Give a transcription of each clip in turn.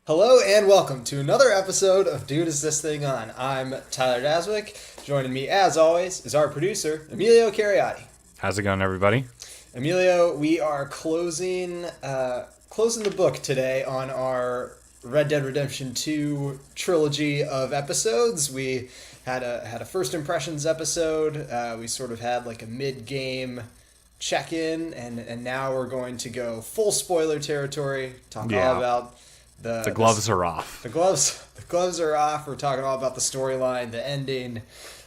Hello and welcome to another episode of Dude Is This Thing On? I'm Tyler Daswick. Joining me, as always, is our producer, Emilio Cariotti. How's it going, everybody? Emilio, we are closing the book today on our Red Dead Redemption 2 trilogy of episodes. We had a first impressions episode. We sort of had like a mid-game check-in, and now we're going to go full spoiler territory, talk all about the gloves are off. The gloves are off. We're talking all about the storyline, the ending,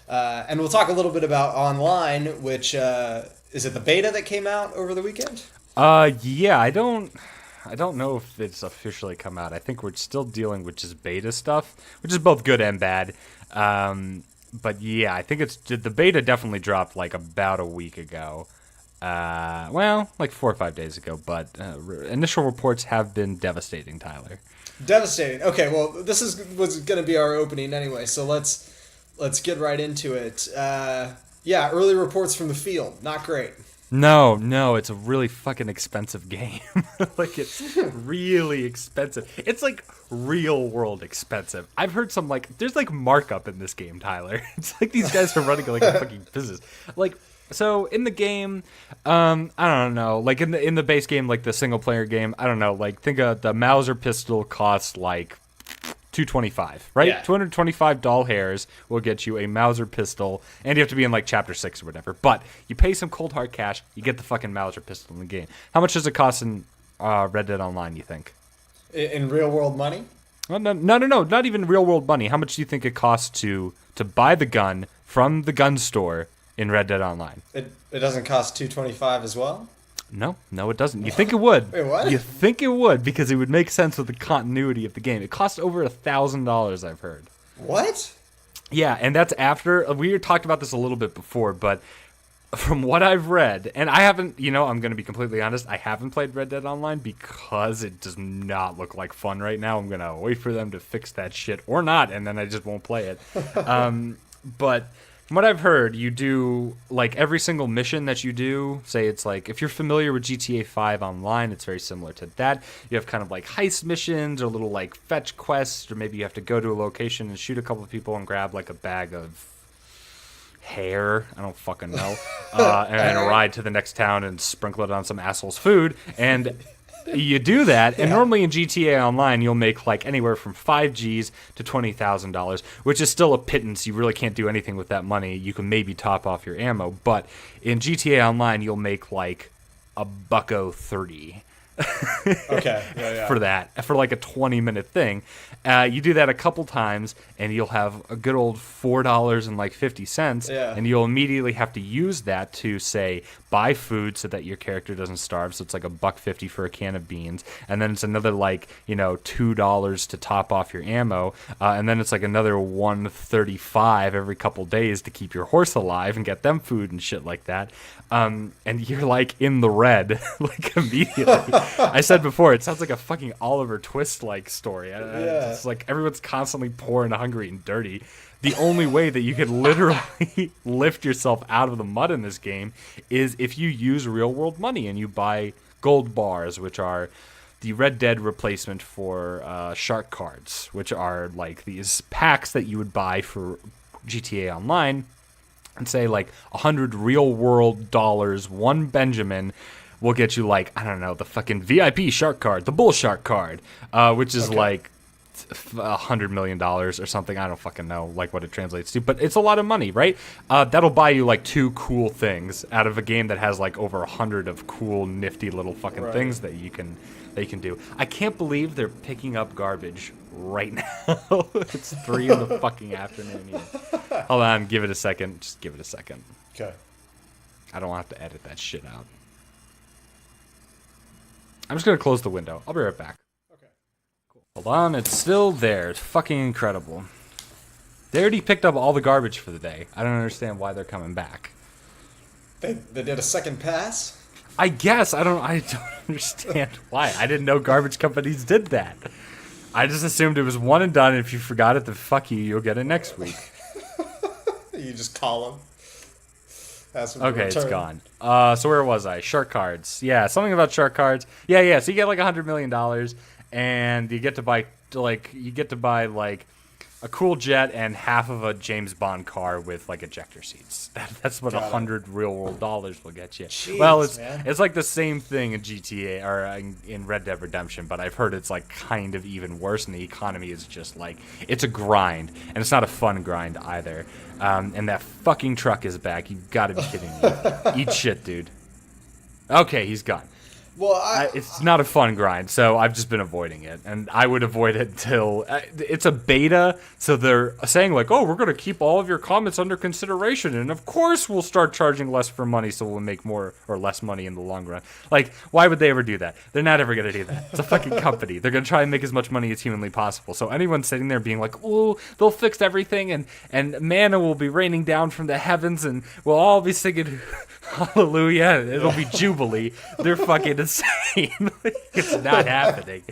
and we'll talk a little bit about online, which is it the beta that came out over the weekend? Yeah, I don't know if it's officially come out. I think we're still dealing with just beta stuff, which is both good and bad. But yeah, I think the beta definitely dropped like about a week ago. Like 4 or 5 days ago, but initial reports have been devastating, Tyler. Devastating. Okay, well, this was going to be our opening anyway, so let's get right into it. Early reports from the field, not great. No, it's a really fucking expensive game. Like, it's really expensive. It's like real world expensive. I've heard some there's markup in this game, Tyler. It's like these guys are running like a fucking business. So in the game, I don't know, in the base game, the single player game, I don't know, think of the Mauser pistol costs $225, right? Yeah. 225 doll hairs will get you a Mauser pistol, and you have to be in chapter 6 or whatever. But you pay some cold hard cash, you get the fucking Mauser pistol in the game. How much does it cost in Red Dead Online, you think? In real world money? No, not even real world money. How much do you think it costs to buy the gun from the gun store in Red Dead Online? It doesn't cost $225 as well? No, it doesn't. You think it would. Wait, what? You think it would because it would make sense with the continuity of the game. It costs over $1,000, I've heard. What? Yeah, and that's after, we talked about this a little bit before, but from what I've read, and I haven't, I'm going to be completely honest, I haven't played Red Dead Online because it does not look like fun right now. I'm going to wait for them to fix that shit or not, and then I just won't play it. But from what I've heard, you do, every single mission that you do, say it's if you're familiar with GTA 5 Online, it's very similar to that. You have kind of heist missions or little fetch quests, or maybe you have to go to a location and shoot a couple of people and grab a bag of hair, I don't fucking know, and then ride to the next town and sprinkle it on some asshole's food, and you do that, and normally in GTA Online, you'll make anywhere from $5,000 to $20,000, which is still a pittance. You really can't do anything with that money. You can maybe top off your ammo, but in GTA Online, you'll make a bucko 30. Okay, yeah. For that, for a 20-minute thing. You do that a couple times, and you'll have a good old $4.50, and you'll immediately have to use that to, say, buy food so that your character doesn't starve, so it's $1.50 for a can of beans, and then it's another $2 to top off your ammo, and then it's another $1.35 every couple days to keep your horse alive and get them food and shit like that. And you're in the red immediately. I said before, it sounds like a fucking Oliver Twist story. It's everyone's constantly poor and hungry and dirty. The only way that you can literally lift yourself out of the mud in this game is if you use real world money and you buy gold bars, which are the Red Dead replacement for shark cards, which are these packs that you would buy for GTA Online, and say 100 real world dollars, one Benjamin will get you I don't know, the fucking VIP shark card, the bull shark card, which is $100 million or something. I don't fucking know what it translates to, but it's a lot of money, right? That'll buy you 2 cool things out of a game that has over 100 of cool, nifty little fucking things that you can do. I can't believe they're picking up garbage right now. It's 3 in the fucking afternoon here. Hold on, give it a second. Just give it a second. Okay. I don't have to edit that shit out. I'm just gonna close the window. I'll be right back. Okay. Cool. Hold on, it's still there. It's fucking incredible. They already picked up all the garbage for the day. I don't understand why they're coming back. They did a second pass? I guess. I don't understand why. I didn't know garbage companies did that. I just assumed it was one and done. If you forgot it, then fuck you. You'll get it next week. You just call them. Okay, it's gone. So where was I? Shark cards. Yeah, something about shark cards. Yeah. So you get $100 million, and you get to buy like a cool jet and half of a James Bond car with like ejector seats. That's what $100 real world dollars will get you. Jeez, well, man. it's like the same thing in GTA or in Red Dead Redemption, but I've heard it's like kind of even worse, and the economy is just like it's a grind, and it's not a fun grind either. And that fucking truck is back. You gotta be kidding me. Eat shit, dude. Okay, he's gone. Well, it's not a fun grind, so I've just been avoiding it, and I would avoid it until it's a beta. So they're saying like, "Oh, we're going to keep all of your comments under consideration, and of course we'll start charging less for money, so we'll make more or less money in the long run." Like, why would they ever do that? They're not ever going to do that. It's a fucking company. They're going to try and make as much money as humanly possible. So anyone sitting there being like, "Oh, they'll fix everything, and manna will be raining down from the heavens, and we'll all be singing." Hallelujah! It'll be Jubilee. They're fucking insane. It's not happening,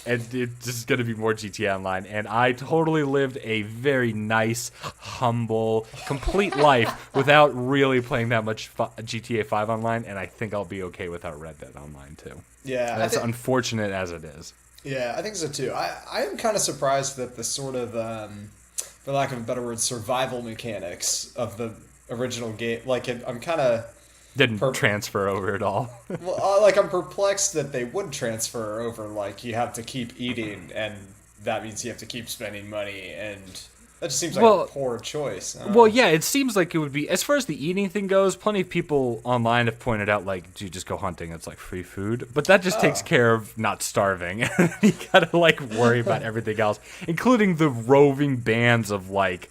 and it's just gonna be more GTA Online. And I totally lived a very nice, humble, complete life without really playing that much GTA 5 Online. And I think I'll be okay without Red Dead Online too. Yeah, that's unfortunate as it is. Yeah, I think so too. I am kind of surprised that the sort of, for lack of a better word, survival mechanics of the original game, like I'm kind of. Didn't transfer over at all. Well, like I'm perplexed that they would transfer over. Like you have to keep eating, and that means you have to keep spending money, and that just seems like a poor choice. Well, yeah, it seems like it would be. As far as the eating thing goes, plenty of people online have pointed out, like, do you just go hunting? It's like free food, but that just takes care of not starving. You gotta like worry about everything else, including the roving bands of like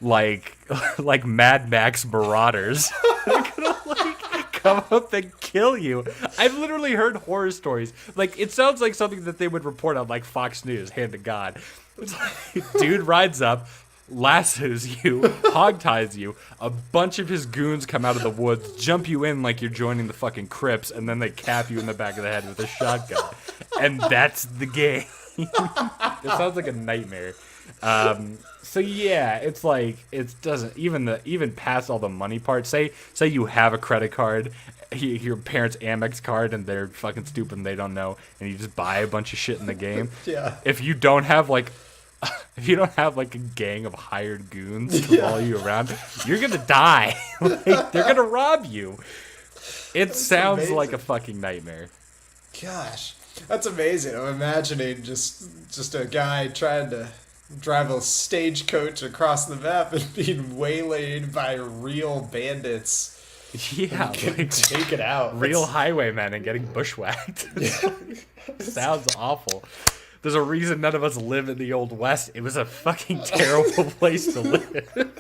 Mad Max marauders. They're gonna like come up and kill you. I've literally heard horror stories. Like, it sounds like something that they would report on like Fox News, hand to God. It's like, dude rides up, lassos you, hogties you, a bunch of his goons come out of the woods, jump you in like you're joining the fucking Crips, and then they cap you in the back of the head with a shotgun. And that's the game. It sounds like a nightmare. So yeah, it's like it doesn't even past all the money part. Say you have a credit card, your parents' Amex card, and they're fucking stupid and they don't know, and you just buy a bunch of shit in the game. Yeah. If you don't have like a gang of hired goons to follow you around, you're gonna die. Like, they're gonna rob you. It sounds amazing. Like a fucking nightmare. Gosh, that's amazing. I'm imagining just a guy trying to drive a stagecoach across the map and being waylaid by real bandits. Yeah, like, take it out. Real highwaymen and getting bushwhacked. Sounds awful. There's a reason none of us live in the Old West. It was a fucking terrible place to live.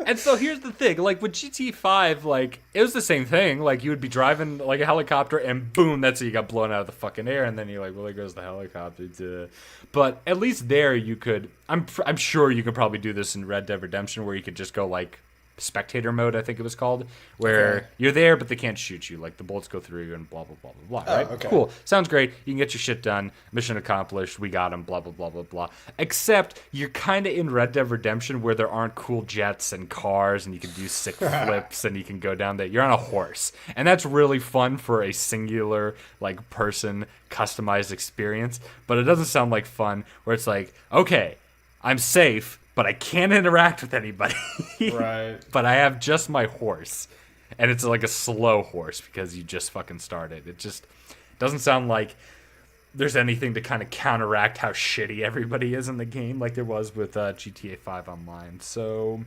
And so here's the thing, like with GTA 5, like it was the same thing. Like you would be driving like a helicopter and boom, that's it, you got blown out of the fucking air, and then you're like, well, there goes the helicopter. But at least there you could, I'm sure you could probably do this in Red Dead Redemption where you could just go like spectator mode, I think it was called, where you're there but they can't shoot you, like the bullets go through you and blah blah blah blah blah, right? Okay. Cool, sounds great, you can get your shit done, mission accomplished, we got him, blah blah blah blah blah. Except you're kind of in Red Dead Redemption where there aren't cool jets and cars and you can do sick flips and you can go down there, you're on a horse, and that's really fun for a singular like person customized experience, but it doesn't sound like fun where it's like, okay, I'm safe but I can't interact with anybody. Right. But I have just my horse. And it's like a slow horse because you just fucking started. It just doesn't sound like there's anything to kind of counteract how shitty everybody is in the game like there was with GTA 5 Online. So,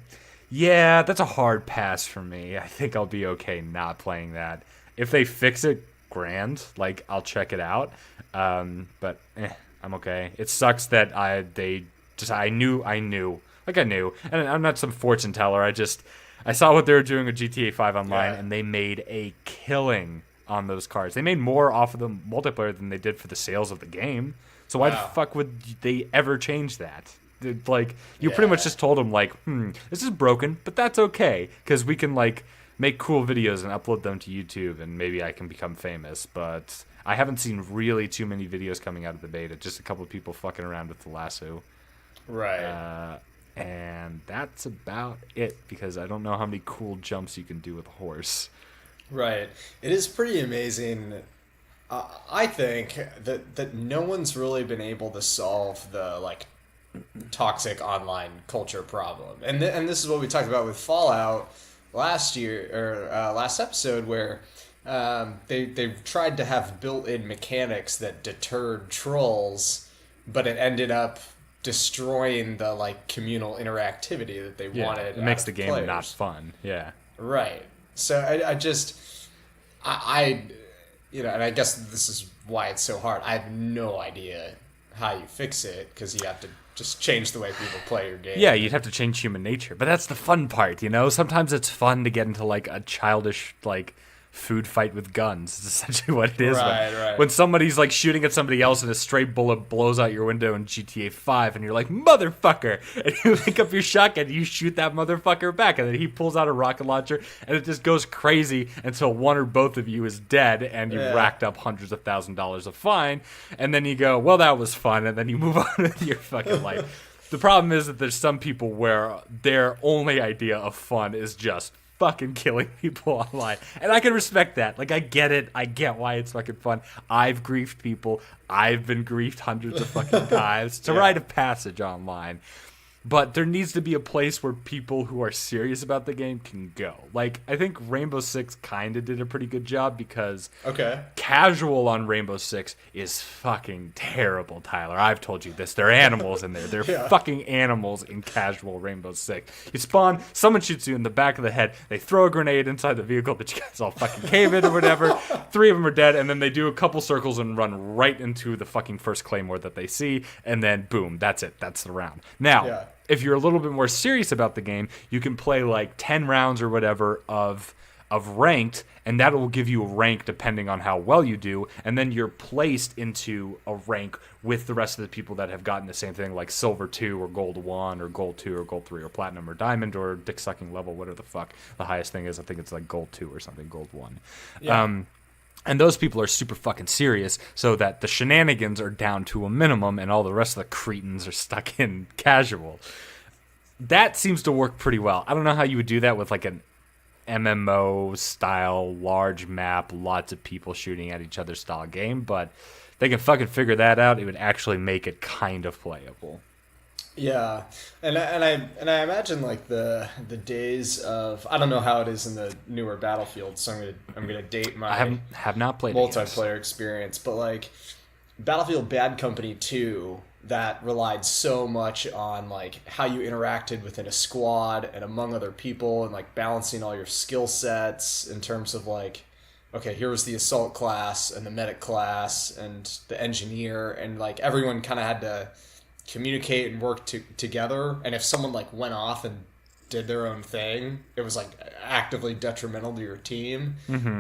yeah, that's a hard pass for me. I think I'll be okay not playing that. If they fix it, grand. Like, I'll check it out. But I'm okay. It sucks that I knew, and I'm not some fortune teller. I saw what they were doing with GTA 5 Online, and they made a killing on those cars. They made more off of the multiplayer than they did for the sales of the game. So why the fuck would they ever change that? Like, you pretty much just told them, like, this is broken, but that's okay, because we can, like, make cool videos and upload them to YouTube, and maybe I can become famous, but I haven't seen really too many videos coming out of the beta, just a couple of people fucking around with the lasso. Right. And that's about it, because I don't know how many cool jumps you can do with a horse. Right. It is pretty amazing I think that no one's really been able to solve the like toxic online culture problem, and this is what we talked about with Fallout last year or last episode, where they tried to have built-in mechanics that deterred trolls, but it ended up destroying the like communal interactivity that they wanted. It makes the game players. not fun. Yeah. Right. So I you know, and I guess this is why it's so hard. I have no idea how you fix it, because you have to just change the way people play your game. Yeah, you'd have to change human nature, but that's the fun part, you know? Sometimes it's fun to get into like a childish like food fight with guns. It's essentially what it is. Right. When somebody's like shooting at somebody else and a stray bullet blows out your window in GTA 5 and you're like, motherfucker! And you pick up your shotgun and you shoot that motherfucker back, and then he pulls out a rocket launcher and it just goes crazy until one or both of you is dead and you've racked up hundreds of $1,000s of fine, and then you go, well, that was fun, and then you move on with your fucking life. The problem is that there's some people where their only idea of fun is just fucking killing people online. And I can respect that. Like, I get it. I get why it's fucking fun. I've griefed people. I've been griefed hundreds of fucking times. It's a rite of passage online. But there needs to be a place where people who are serious about the game can go. Like, I think Rainbow Six kind of did a pretty good job, because casual on Rainbow Six is fucking terrible, Tyler. I've told you this. There are animals in there. There are fucking animals in casual Rainbow Six. You spawn, someone shoots you in the back of the head, they throw a grenade inside the vehicle that you guys all fucking cave in or whatever. 3 of them are dead, and then they do a couple circles and run right into the fucking first claymore that they see, and then boom, that's it. That's the round. Now, if you're a little bit more serious about the game, you can play like 10 rounds or whatever of ranked, and that will give you a rank depending on how well you do, and then you're placed into a rank with the rest of the people that have gotten the same thing, like silver 2 or gold 1 or gold 2 or gold 3 or platinum or diamond or dick sucking level, whatever the fuck the highest thing is. I think it's like gold 2 or something, gold 1. And those people are super fucking serious, so that the shenanigans are down to a minimum and all the rest of the cretins are stuck in casual. That seems to work pretty well. I don't know how you would do that with like an MMO style, large map, lots of people shooting at each other style game, but they can fucking figure that out. It would actually make it kind of playable. Yeah, and I imagine like the days of, I don't know how it is in the newer Battlefield, so I'm gonna date my I have not played multiplayer experience, but like Battlefield Bad Company 2, that relied so much on like how you interacted within a squad and among other people, and like balancing all your skill sets in terms of like, okay, here was the assault class and the medic class and the engineer, and like everyone kind of had to communicate and work together, and if someone like went off and did their own thing, it was like actively detrimental to your team.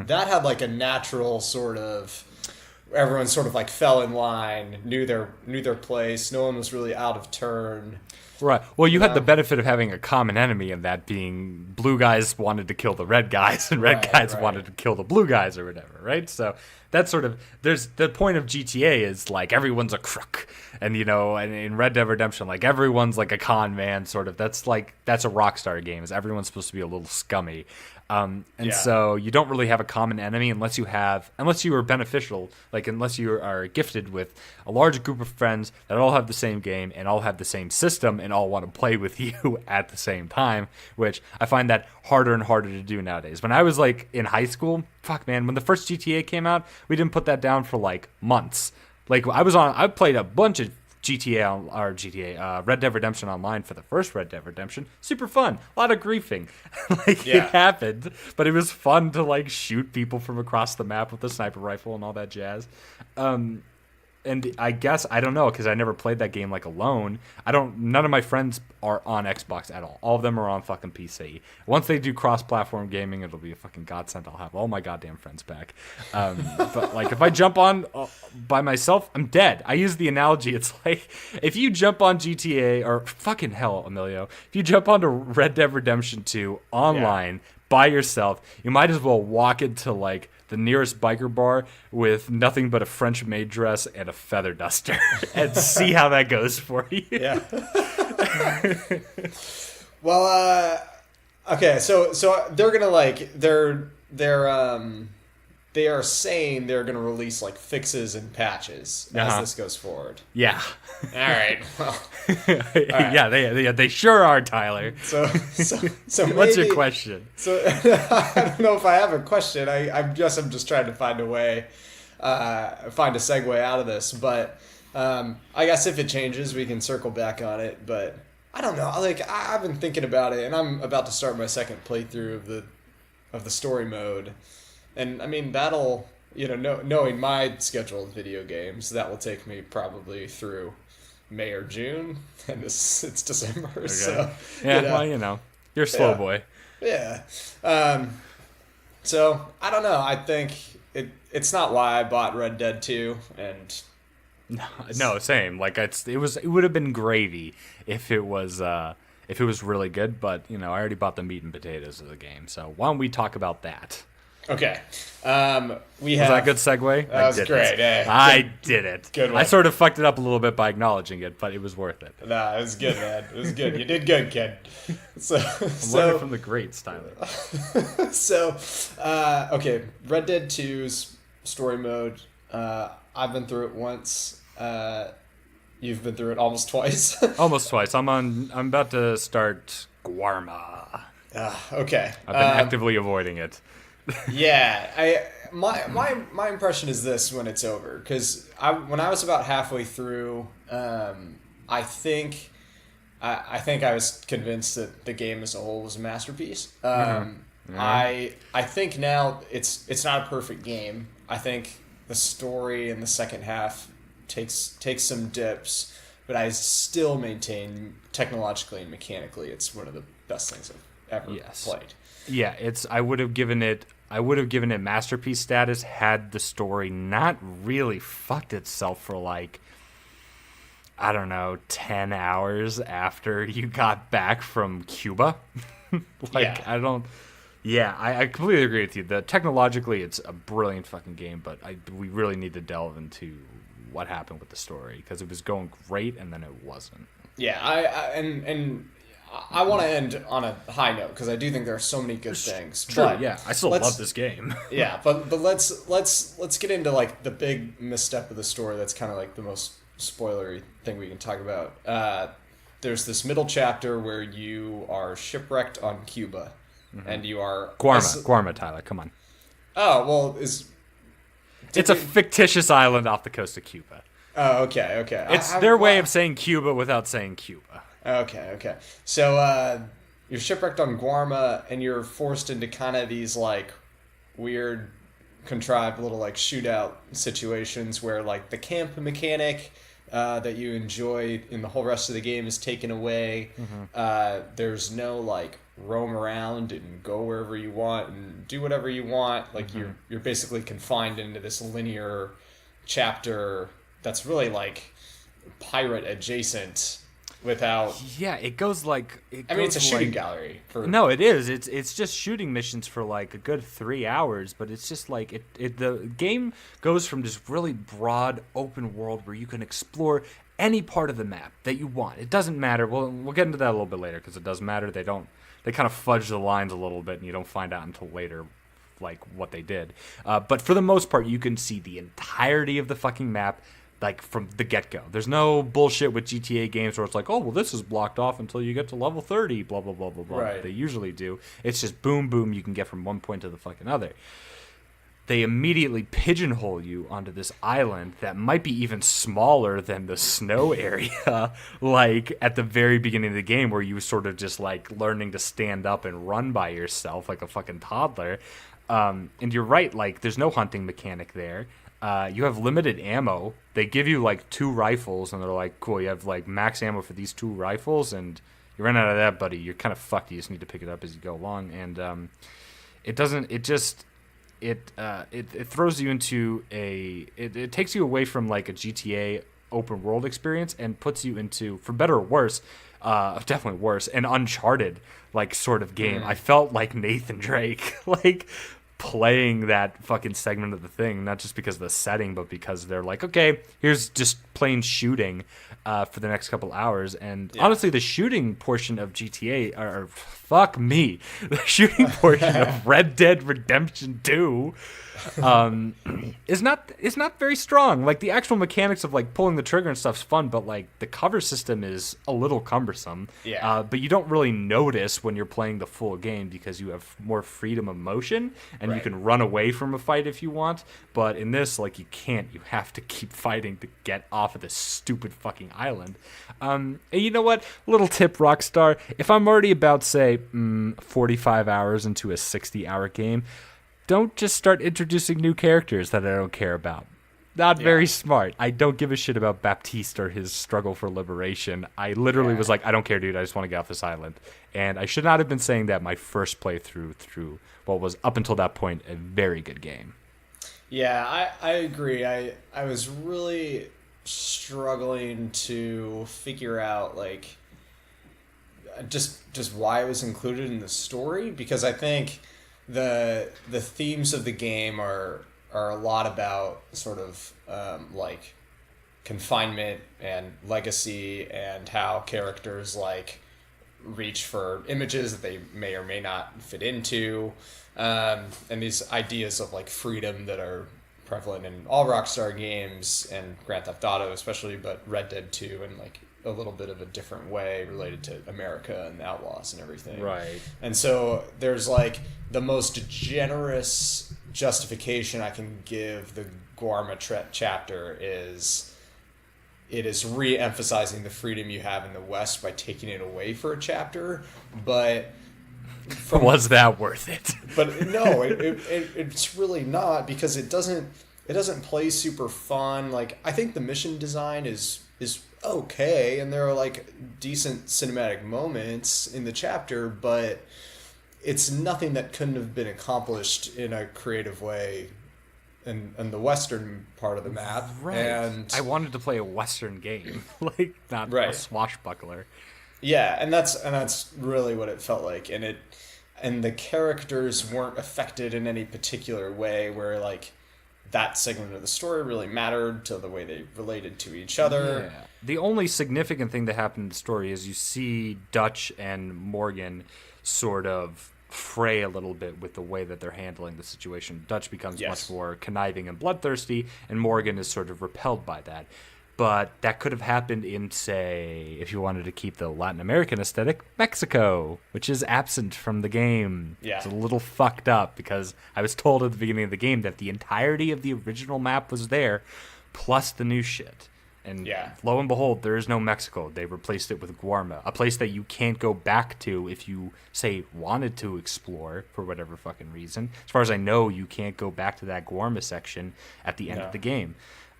That had like a natural sort of, everyone sort of like fell in line, knew their place, no one was really out of turn. Right. Well, you had the benefit of having a common enemy, and that being blue guys wanted to kill the red guys, and red guys wanted to kill the blue guys or whatever, right? So that's sort of, there's the point of GTA is like everyone's a crook, and you know, and in Red Dead Redemption, like everyone's like a con man, sort of. That's a Rockstar game, is everyone's supposed to be a little scummy. So you don't really have a common enemy unless you are beneficial, like unless you are gifted with a large group of friends that all have the same game and all have the same system and all want to play with you at the same time, which I find that harder and harder to do nowadays. When I was like in high school, fuck man, when the first GTA came out, we didn't put that down for like months. Like I played a bunch of Red Dead Redemption Online for the first Red Dead Redemption. Super fun. A lot of griefing. It happened, but it was fun to like shoot people from across the map with a sniper rifle and all that jazz. And I guess, I don't know, because I never played that game like alone. None of my friends are on Xbox at all. All of them are on fucking PC. Once they do cross-platform gaming, it'll be a fucking godsend. I'll have all my goddamn friends back. But like, if I jump on by myself, I'm dead. I use the analogy. It's like, if you jump on GTA, or fucking hell, Emilio, if you jump onto Red Dead Redemption 2 online by yourself, you might as well walk into like the nearest biker bar with nothing but a French maid dress and a feather duster and see how that goes for you. Yeah. Well, okay, so they're gonna like they're they are saying they're going to release like fixes and patches as this goes forward. Yeah. All right. Well, Yeah, they sure are, Tyler. So maybe, what's your question? So I don't know if I have a question. I guess I'm just trying to find a way, find a segue out of this. But I guess if it changes, we can circle back on it. But I don't know. Like I've been thinking about it, and I'm about to start my second playthrough of the story mode. And I mean, that'll, knowing my schedule of video games, that will take me probably through May or June, and it's December. Okay. So yeah, you're a slow boy. Yeah. So I don't know. I think it's not why I bought Red Dead 2, and no, same. Like it would have been gravy if it was really good. But I already bought the meat and potatoes of the game. So why don't we talk about that? Okay. Was that a good segue? That was great. Yeah, I did it. Good one. I sort of fucked it up a little bit by acknowledging it, but it was worth it. Nah, it was good, man. It was good. You did good, kid. I'm learning from the greats, Tyler. Okay. Red Dead 2's story mode. I've been through it once. You've been through it almost twice. Almost twice. I'm about to start Guarma. Okay. I've been actively avoiding it. Yeah, my impression is this when it's over, because when I was about halfway through, I think I was convinced that the game as a whole was a masterpiece. I think now it's not a perfect game. I think the story in the second half takes some dips, but I still maintain technologically and mechanically it's one of the best things I've ever played. Yeah, I would have given it masterpiece status had the story not really fucked itself for like, I don't know, 10 hours after you got back from Cuba. I completely agree with you. Technologically it's a brilliant fucking game, but we really need to delve into what happened with the story, because it was going great and then it wasn't. Yeah, I want to end on a high note, because I do think there are so many good things. True, yeah. I still love this game. Yeah, but let's get into like the big misstep of the story that's kind of like the most spoilery thing we can talk about. There's this middle chapter where you are shipwrecked on Cuba, and you are... Guarma, Tyler, come on. Oh, well, it's a fictitious island off the coast of Cuba. Oh, okay. It's their way of saying Cuba without saying Cuba. Okay. So you're shipwrecked on Guarma, and you're forced into kind of these like weird, contrived little like shootout situations where like the camp mechanic that you enjoy in the whole rest of the game is taken away. There's no like roam around and go wherever you want and do whatever you want. Like you're basically confined into this linear chapter that's really like pirate adjacent. It goes like... it's a shooting gallery. No, it is. It's just shooting missions for like a good 3 hours, but it's just like... the game goes from this really broad open world where you can explore any part of the map that you want. It doesn't matter. We'll get into that a little bit later, because it does matter. They kind of fudge the lines a little bit, and you don't find out until later like what they did. But for the most part, you can see the entirety of the fucking map, like from the get-go. There's no bullshit with GTA games where it's like, oh, well, this is blocked off until you get to level 30, blah, blah, blah, blah, blah. Right. They usually do. It's just boom, boom, you can get from one point to the fucking other. They immediately pigeonhole you onto this island that might be even smaller than the snow area, like at the very beginning of the game, where you were sort of just like learning to stand up and run by yourself like a fucking toddler. And you're right, like there's no hunting mechanic there. You have limited ammo. They give you like 2 rifles, and they're like, cool, you have like max ammo for these 2 rifles, and you run out of that, buddy, you're kind of fucked. You just need to pick it up as you go along. And it throws you into it takes you away from like a GTA open world experience and puts you into, for better or worse, definitely worse, an Uncharted like sort of game. I felt like Nathan Drake. Like playing that fucking segment of the thing, not just because of the setting, but because they're like, okay, here's just plain shooting for the next couple hours. And honestly, the shooting portion of GTA, or fuck me, the shooting portion of Red Dead Redemption 2 is not very strong. Like, the actual mechanics of like pulling the trigger and stuff's fun, but like the cover system is a little cumbersome. But you don't really notice when you're playing the full game because you have more freedom of motion and you can run away from a fight if you want. But in this, like, you can't. You have to keep fighting to get off of this stupid fucking island. And you know what? Little tip, Rockstar. If I'm already about, say, 45 hours into a 60-hour game, don't just start introducing new characters that I don't care about. Not very smart. I don't give a shit about Baptiste or his struggle for liberation. I literally was like, I don't care, dude. I just want to get off this island. And I should not have been saying that my first playthrough through what was, up until that point, a very good game. Yeah, I agree. I was really struggling to figure out, like, just why it was included in the story, because I think the themes of the game are a lot about sort of like confinement and legacy, and how characters like reach for images that they may or may not fit into, and these ideas of like freedom that are prevalent in all Rockstar games and Grand Theft Auto especially, but Red Dead 2 in like a little bit of a different way related to America and the Outlaws and everything. Right. And so there's like the most generous justification I can give the Guarma chapter is it is re-emphasizing the freedom you have in the West by taking it away for a chapter, but was that worth it? But no, it's really not, because it doesn't play super fun. Like, I think the mission design is okay, and there are like decent cinematic moments in the chapter, but it's nothing that couldn't have been accomplished in a creative way in the western part of the map. Right. And I wanted to play a western game, like not a swashbuckler. Yeah, and that's really what it felt like, and the characters weren't affected in any particular way where like that segment of the story really mattered to the way they related to each other. Yeah. The only significant thing that happened in the story is you see Dutch and Morgan sort of fray a little bit with the way that they're handling the situation. Dutch becomes much more conniving and bloodthirsty, and Morgan is sort of repelled by that. But that could have happened in, say, if you wanted to keep the Latin American aesthetic, Mexico, which is absent from the game. Yeah. It's a little fucked up, because I was told at the beginning of the game that the entirety of the original map was there, plus the new shit. And lo and behold, there is no Mexico. They replaced it with Guarma, a place that you can't go back to if you, say, wanted to explore for whatever fucking reason. As far as I know, you can't go back to that Guarma section at the end of the game.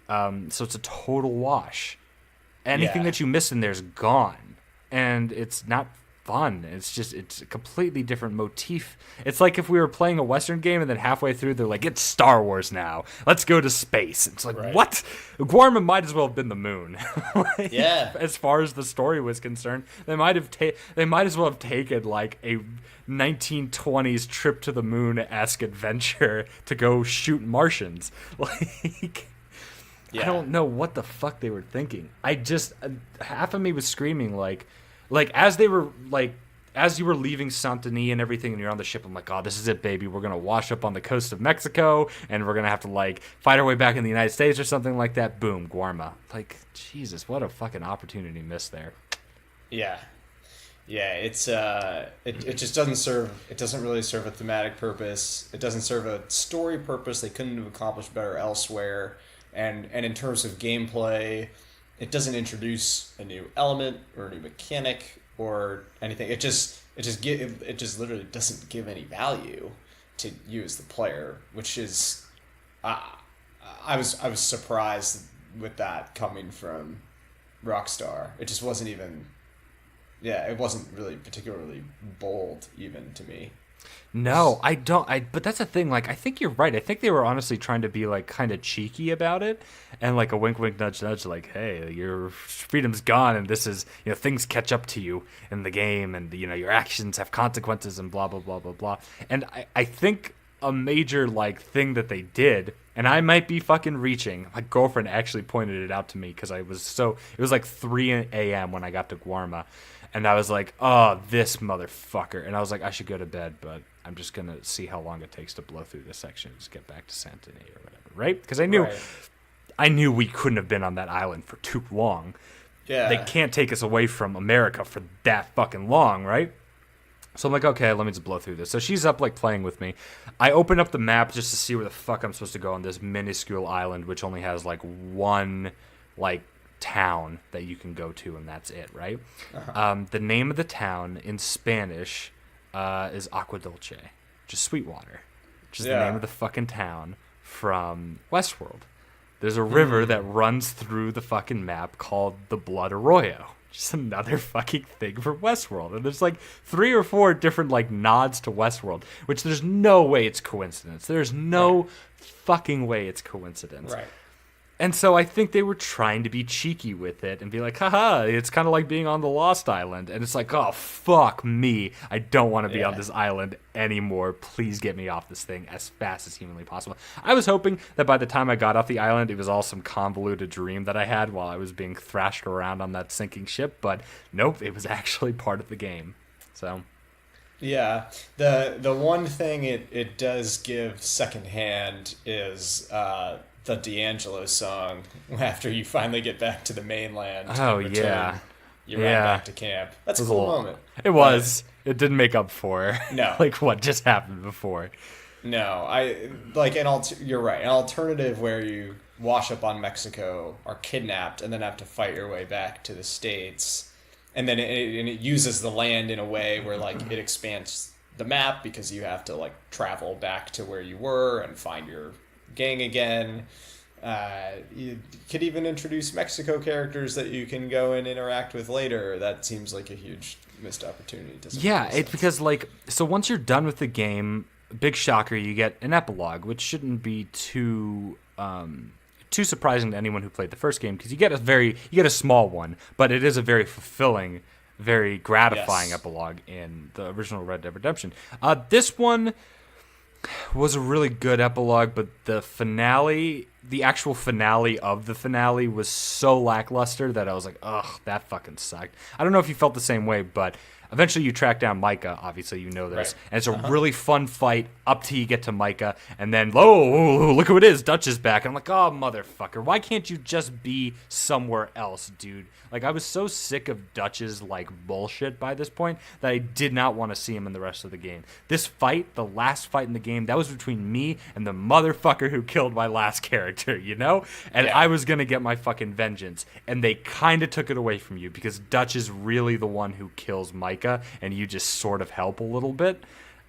So it's a total wash. Anything that you miss in there is gone, and it's not fun. It's a completely different motif. It's like if we were playing a Western game and then halfway through they're like, it's Star Wars now, let's go to space. It's like, what? Guarma might as well have been the moon. Like, as far as the story was concerned, they might as well have taken like a 1920s trip to the moon-esque adventure to go shoot Martians. Like, I don't know what the fuck they were thinking. I just, half of me was screaming like as they were like, as you were leaving Saint Denis and everything, and you're on the ship, I'm like, oh, this is it, baby. We're gonna wash up on the coast of Mexico, and we're gonna have to like fight our way back in the United States or something like that. Boom, Guarma. Like, Jesus, what a fucking opportunity missed there. Yeah, it's it just doesn't serve. It doesn't really serve a thematic purpose. It doesn't serve a story purpose. They couldn't have accomplished better elsewhere. And in terms of gameplay, it doesn't introduce a new element or a new mechanic or anything. It just literally doesn't give any value to you as the player, which is I was surprised with that coming from Rockstar. It just wasn't even it wasn't really particularly bold even to me. No, I don't. But that's the thing. Like, I think you're right. I think they were honestly trying to be like kind of cheeky about it, and like a wink, wink, nudge, nudge. Like, hey, your freedom's gone, and this is, things catch up to you in the game, and your actions have consequences, and blah blah blah blah blah. And I think a major like thing that they did, and I might be fucking reaching. My girlfriend actually pointed it out to me because it was like 3 a.m. when I got to Guarma, and I was like, oh, this motherfucker. And I was like, I should go to bed, but I'm just going to see how long it takes to blow through this section and just get back to Santini or whatever, right? Because I knew we couldn't have been on that island for too long. Yeah. They can't take us away from America for that fucking long, right? So I'm like, okay, let me just blow through this. So she's up, like, playing with me. I open up the map just to see where the fuck I'm supposed to go on this minuscule island, which only has, like, one, like, town that you can go to, and that's it, right? Uh-huh. The name of the town in Spanish is Agua Dulce, which is Sweetwater, which is the name of the fucking town from Westworld. There's a river that runs through the fucking map called the Blood Arroyo. Just another fucking thing for Westworld. And there's like 3 or 4 different like nods to Westworld, which there's no way it's coincidence. There's no fucking way it's coincidence. Right. And so I think they were trying to be cheeky with it and be like, haha, it's kind of like being on the Lost Island. And it's like, oh, fuck me. I don't want to be on this island anymore. Please get me off this thing as fast as humanly possible. I was hoping that by the time I got off the island, it was all some convoluted dream that I had while I was being thrashed around on that sinking ship. But nope, it was actually part of the game. So... yeah, the one thing it does give secondhand is the D'Angelo song after you finally get back to the mainland. Oh, yeah. You run back to camp. That's a cool moment. It was. It didn't make up for no. like what just happened before. No, you're right. An alternative where you wash up on Mexico, are kidnapped, and then have to fight your way back to the States. And then it uses the land in a way where like it expands the map because you have to like travel back to where you were and find your gang again. You could even introduce Mexico characters that you can go and interact with later. That seems like a huge missed opportunity. It's because like, so once you're done with the game, big shocker, you get an epilogue, which shouldn't be too surprising to anyone who played the first game, because you get a small one, but it is a very fulfilling, very gratifying epilogue in the original Red Dead Redemption. This one was a really good epilogue, but the actual finale of the finale was so lackluster that I was like, ugh, that fucking sucked. I don't know if you felt the same way, but eventually you track down Micah, obviously you know this, and it's a really fun fight up till you get to Micah, and then, look who it is, Dutch is back. I'm like, oh, motherfucker, why can't you just be somewhere else, dude? Like, I was so sick of Dutch's, like, bullshit by this point that I did not want to see him in the rest of the game. This fight, the last fight in the game, that was between me and the motherfucker who killed my last character, you know? And I was going to get my fucking vengeance, and they kind of took it away from you because Dutch is really the one who kills Micah, and you just sort of help a little bit.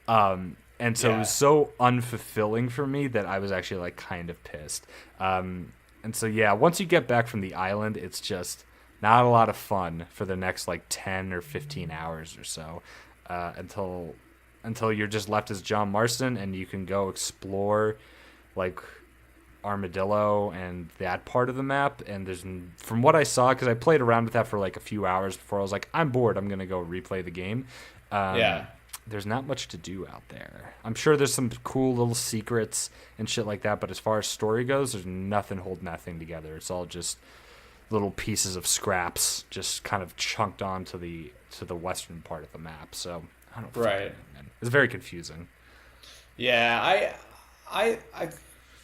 And so it was so unfulfilling for me that I was actually, like, kind of pissed. And so, once you get back from the island, it's just not a lot of fun for the next, like, 10 or 15 hours or so until you're just left as John Marston and you can go explore, like, Armadillo and that part of the map. And there's, from what I saw, because I played around with that for, like, a few hours before I was like, I'm bored, I'm going to go replay the game. There's not much to do out there. I'm sure there's some cool little secrets and shit like that, but as far as story goes, there's nothing holding that thing together. It's all just little pieces of scraps just kind of chunked onto the western part of the map. So I don't know. Right. It's very confusing. Yeah, I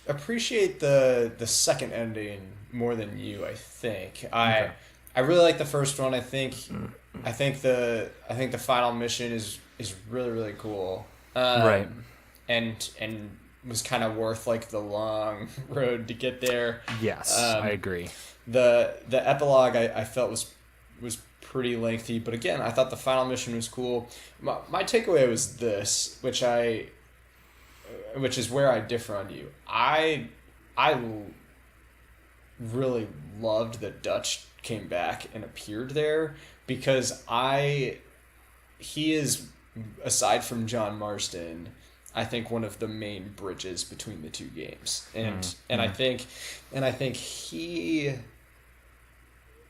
appreciate the second ending more than you, I think. I really like the first one. I think the final mission is really, really cool. Right. And was kind of worth like the long road to get there. Yes, I agree. The epilogue I felt was pretty lengthy, but again, I thought the final mission was cool. My takeaway was this, which is where I differ on you. I really loved that Dutch came back and appeared there because he is, aside from John Marston, I think one of the main bridges between the two games, and I think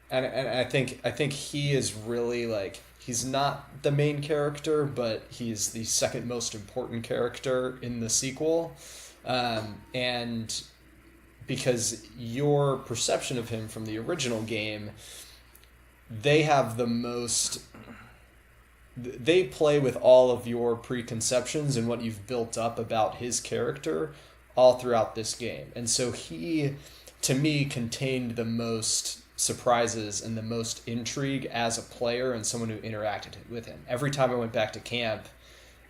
and I think he is really like, he's not the main character, but he's the second most important character in the sequel, and because your perception of him from the original game, they have the most. They play with all of your preconceptions and what you've built up about his character all throughout this game. And so he, to me, contained the most surprises and the most intrigue as a player and someone who interacted with him. Every time I went back to camp,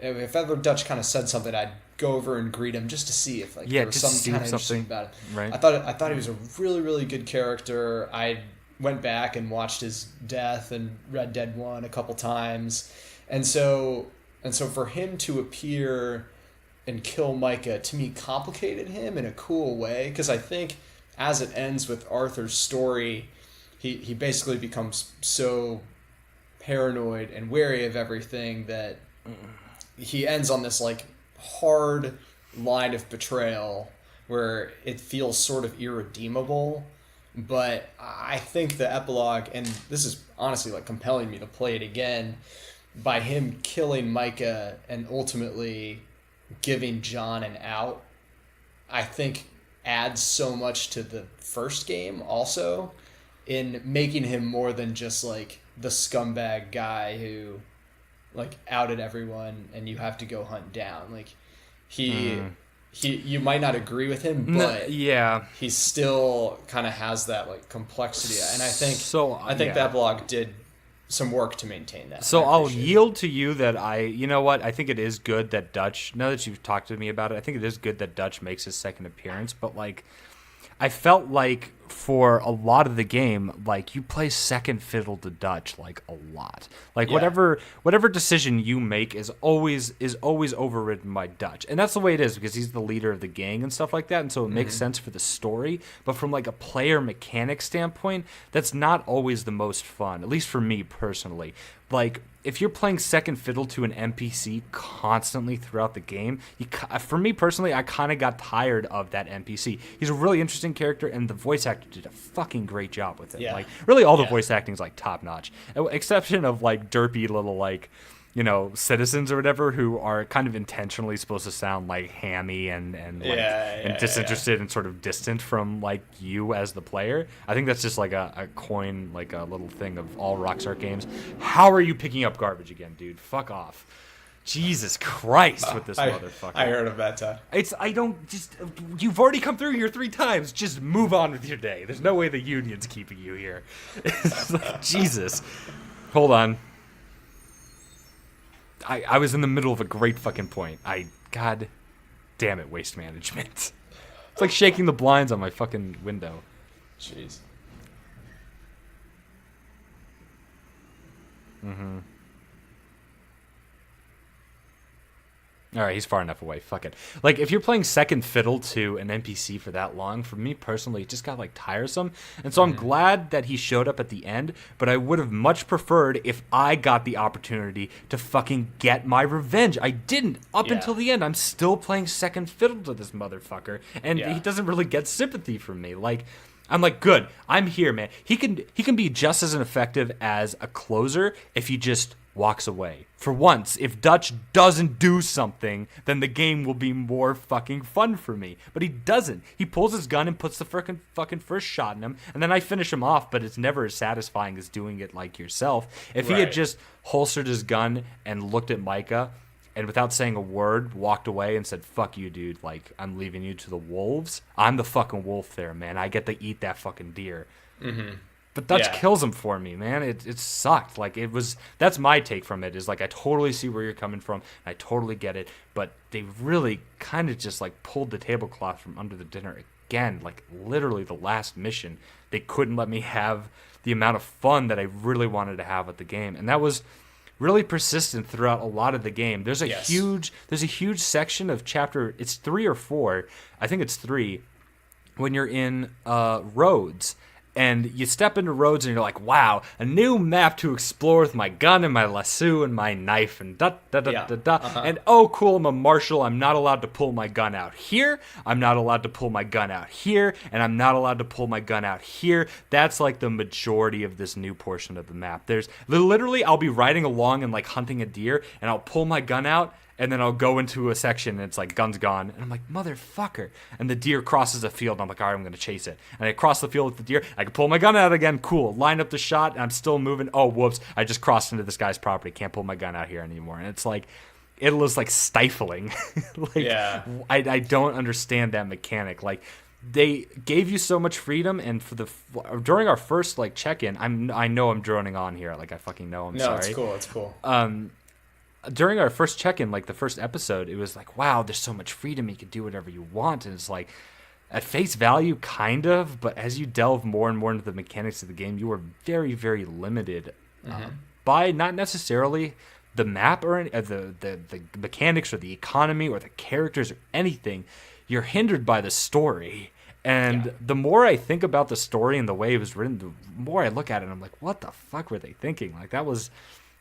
if ever Dutch kind of said something, I'd go over and greet him just to see if there was some kind of interesting about it. Right. I thought he was a really, really good character. I went back and watched his death in Red Dead 1 a couple times. And so for him to appear and kill Micah, to me, complicated him in a cool way, because I think as it ends with Arthur's story, he basically becomes so paranoid and wary of everything that he ends on this like hard line of betrayal where it feels sort of irredeemable. But I think the epilogue, and this is honestly like compelling me to play it again, by him killing Micah and ultimately giving John an out, I think adds so much to the first game also, in making him more than just like the scumbag guy who like outed everyone and you have to go hunt down. Like he you might not agree with him, but he still kind of has that like complexity, and I think that blog did some work to maintain that. So I'll yield to you that you know what, I think it is good that Dutch, now that you've talked to me about it, I think it is good that Dutch makes his second appearance, but like I felt like for a lot of the game, like you play second fiddle to Dutch like a lot. Like whatever decision you make is always overridden by Dutch. And that's the way it is because he's the leader of the gang and stuff like that, and so it makes sense for the story. But from like a player mechanic standpoint, that's not always the most fun, at least for me personally. Like if you're playing second fiddle to an NPC constantly throughout the game, for me personally, I kind of got tired of that NPC. He's a really interesting character, and the voice actor did a fucking great job with it. Yeah. Like really, all the voice acting is like top notch, exception of like derpy little like, you know, citizens or whatever who are kind of intentionally supposed to sound like hammy and disinterested and sort of distant from like you as the player. I think that's just like a coin, like a little thing of all Rockstar games. How are you picking up garbage again, dude? Fuck off. Jesus Christ with this motherfucker. I heard about that. You've already come through here 3 times. Just move on with your day. There's no way the union's keeping you here. It's like, Jesus. Hold on. I was in the middle of a great fucking point. God damn it, waste management. It's like shaking the blinds on my fucking window. Jeez. Mm-hmm. All right, he's far enough away. Fuck it. Like, if you're playing second fiddle to an NPC for that long, for me personally, it just got, like, tiresome. And so I'm glad that he showed up at the end, but I would have much preferred if I got the opportunity to fucking get my revenge. I didn't. Up until the end, I'm still playing second fiddle to this motherfucker, and he doesn't really get sympathy from me. Like, I'm like, good, I'm here, man. He can be just as effective as a closer if he just walks away. For once, if Dutch doesn't do something, then the game will be more fucking fun for me. But he doesn't. He pulls his gun and puts the fucking first shot in him, and then I finish him off, but it's never as satisfying as doing it like yourself. If he had just holstered his gun and looked at Micah, and without saying a word, walked away and said, fuck you, dude, like, I'm leaving you to the wolves. I'm the fucking wolf there, man. I get to eat that fucking deer. Mm-hmm. But Dutch kills him for me, man. It sucked. Like, that's my take from it, is like, I totally see where you're coming from, and I totally get it, but they really kind of just, like, pulled the tablecloth from under the dinner again. Like, literally the last mission, they couldn't let me have the amount of fun that I really wanted to have with the game. And that was really persistent throughout a lot of the game. There's a huge section of chapter, it's 3 or 4, I think it's 3, when you're in Rhodes, And you step into roads and you're like, wow, a new map to explore with my gun and my lasso and my knife and da-da-da-da-da. And oh, cool, I'm a marshal. I'm not allowed to pull my gun out here. I'm not allowed to pull my gun out here. And I'm not allowed to pull my gun out here. That's like the majority of this new portion of the map. There's literally, I'll be riding along and like hunting a deer and I'll pull my gun out. And then I'll go into a section and it's like, gun's gone. And I'm like, motherfucker. And the deer crosses a field. And I'm like, all right, I'm going to chase it. And I cross the field with the deer. I can pull my gun out again. Cool. Line up the shot. And I'm still moving. Oh, whoops. I just crossed into this guy's property. Can't pull my gun out here anymore. And it's like, it was like stifling. I don't understand that mechanic. Like, they gave you so much freedom, and during our first like check-in, I know I'm droning on here. Like, I fucking know. I'm sorry. No, it's cool. During our first check-in, like the first episode, it was like, wow, there's so much freedom. You can do whatever you want. And it's like, at face value, kind of, but as you delve more and more into the mechanics of the game, you are very, very limited by not necessarily the map or the mechanics or the economy or the characters or anything. You're hindered by the story. And the more I think about the story and the way it was written, the more I look at it, and I'm like, what the fuck were they thinking? Like, that was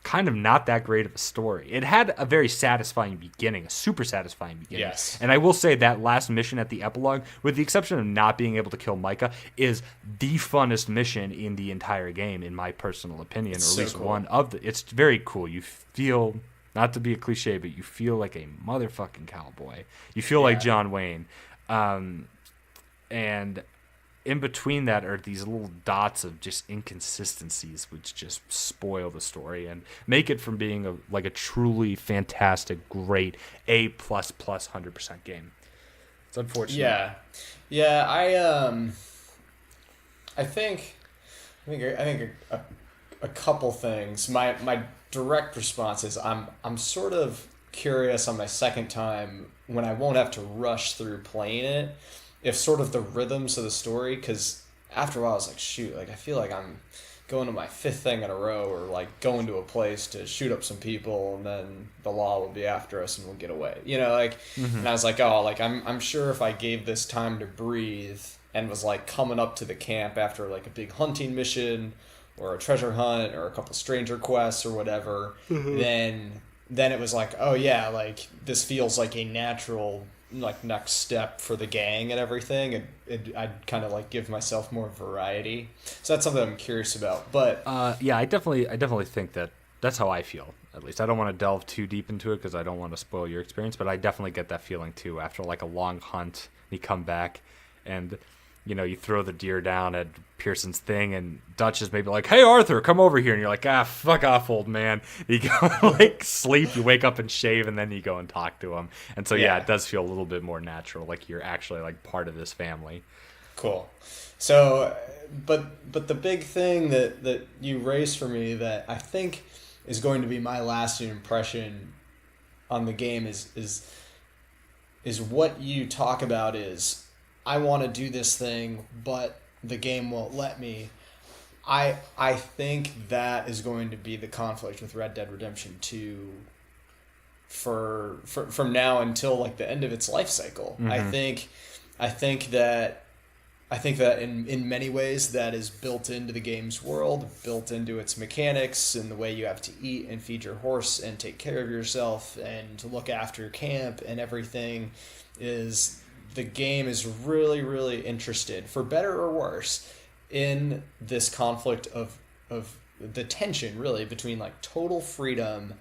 kind of not that great of a story. It had a very satisfying beginning, a super satisfying beginning. Yes. And I will say that last mission at the epilogue, with the exception of not being able to kill Micah, is the funnest mission in the entire game, in my personal opinion, or at least one of the. It's very cool. You feel, not to be a cliche, but you feel like a motherfucking cowboy. You feel like John Wayne. And in between that are these little dots of just inconsistencies which just spoil the story and make it from being a truly fantastic, great A++ 100% game. It's unfortunate. Yeah. I think a couple things. My direct response is I'm sort of curious on my second time, when I won't have to rush through playing it, if sort of the rhythms of the story, because after a while I was like, shoot, like I feel like I'm going to my fifth thing in a row, or like going to a place to shoot up some people and then the law will be after us and we'll get away, like. And I was like, oh, like I'm sure if I gave this time to breathe and was like coming up to the camp after like a big hunting mission or a treasure hunt or a couple stranger quests or whatever, then it was like, oh yeah, like this feels like a natural like next step for the gang and everything, and I'd kind of like give myself more variety. So that's something I'm curious about. But I definitely think that's how I feel. At least I don't want to delve too deep into it because I don't want to spoil your experience. But I definitely get that feeling too after like a long hunt. You come back and you throw the deer down at Pearson's thing, and Dutch is maybe like, hey, Aurthur, come over here. And you're like, fuck off, old man. You go like sleep, you wake up and shave, and then you go and talk to him. And so, it does feel a little bit more natural, like you're actually like part of this family. Cool. So, but the big thing that you raised for me that I think is going to be my lasting impression on the game is what you talk about is, I want to do this thing, but the game won't let me. I think that is going to be the conflict with Red Dead Redemption 2 for from now until like the end of its life cycle. I think that in many ways that is built into the game's world, built into its mechanics and the way you have to eat and feed your horse and take care of yourself and to look after your camp and everything. Is the game is really, really interested, for better or worse, in this conflict of the tension, really, between like total freedom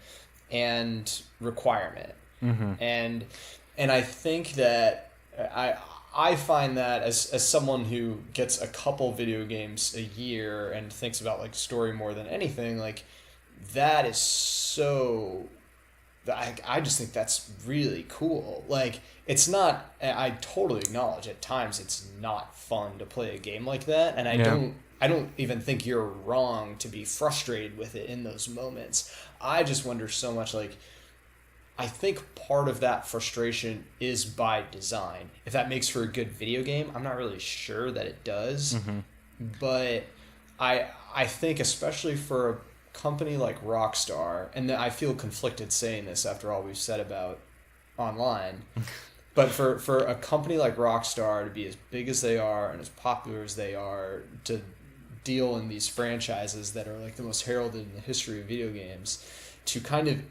and requirement. And I think that I find that as someone who gets a couple video games a year and thinks about like story more than anything, like that is so. I just think that's really cool. Like, it's not, I totally acknowledge at times it's not fun to play a game like that, and I don't even think you're wrong to be frustrated with it in those moments. I just wonder so much, like, I think part of that frustration is by design. If that makes for a good video game, I'm not really sure that it does. But I think especially for a company like Rockstar, and I feel conflicted saying this after all we've said about online, but for a company like Rockstar to be as big as they are and as popular as they are, to deal in these franchises that are like the most heralded in the history of video games to kind of,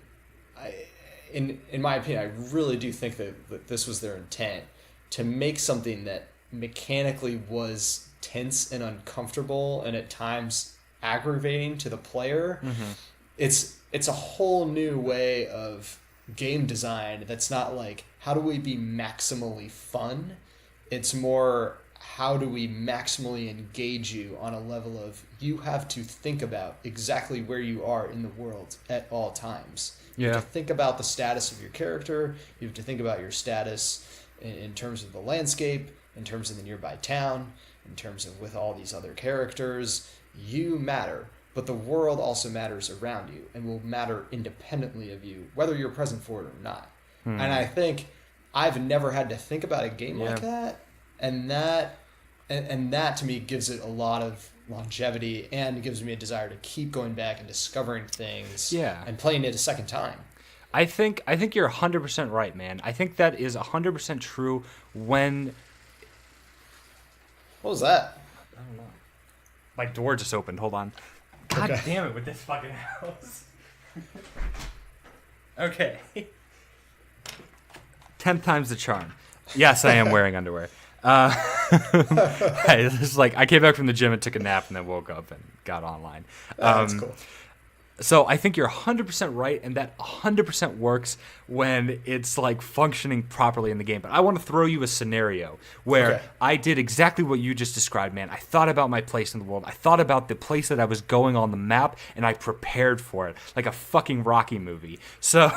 in my opinion, I really do think that this was their intent, to make something that mechanically was tense and uncomfortable and at times aggravating to the player. Mm-hmm. It's a whole new way of game design that's not like, how do we be maximally fun? It's more, how do we maximally engage you on a level of, you have to think about exactly where you are in the world at all times. You have to think about the status of your character. You have to think about your status in terms of the landscape, in terms of the nearby town, in terms of with all these other characters. You matter, but the world also matters around you and will matter independently of you, whether you're present for it or not. And I think I've never had to think about a game like that, and that to me gives it a lot of longevity and gives me a desire to keep going back and discovering things and playing it a second time. I think you're 100% right, man. I think that is 100% true when... What was that? I don't know. My door just opened. Hold on. God damn it with this fucking house. Okay. 10th time's the charm. Yes, I am wearing underwear. This is like, I came back from the gym and took a nap and then woke up and got online. That's cool. So I think you're 100% right, and that 100% works when it's like functioning properly in the game. But I want to throw you a scenario where I did exactly what you just described, man. I thought about my place in the world. I thought about the place that I was going on the map, and I prepared for it like a fucking Rocky movie. So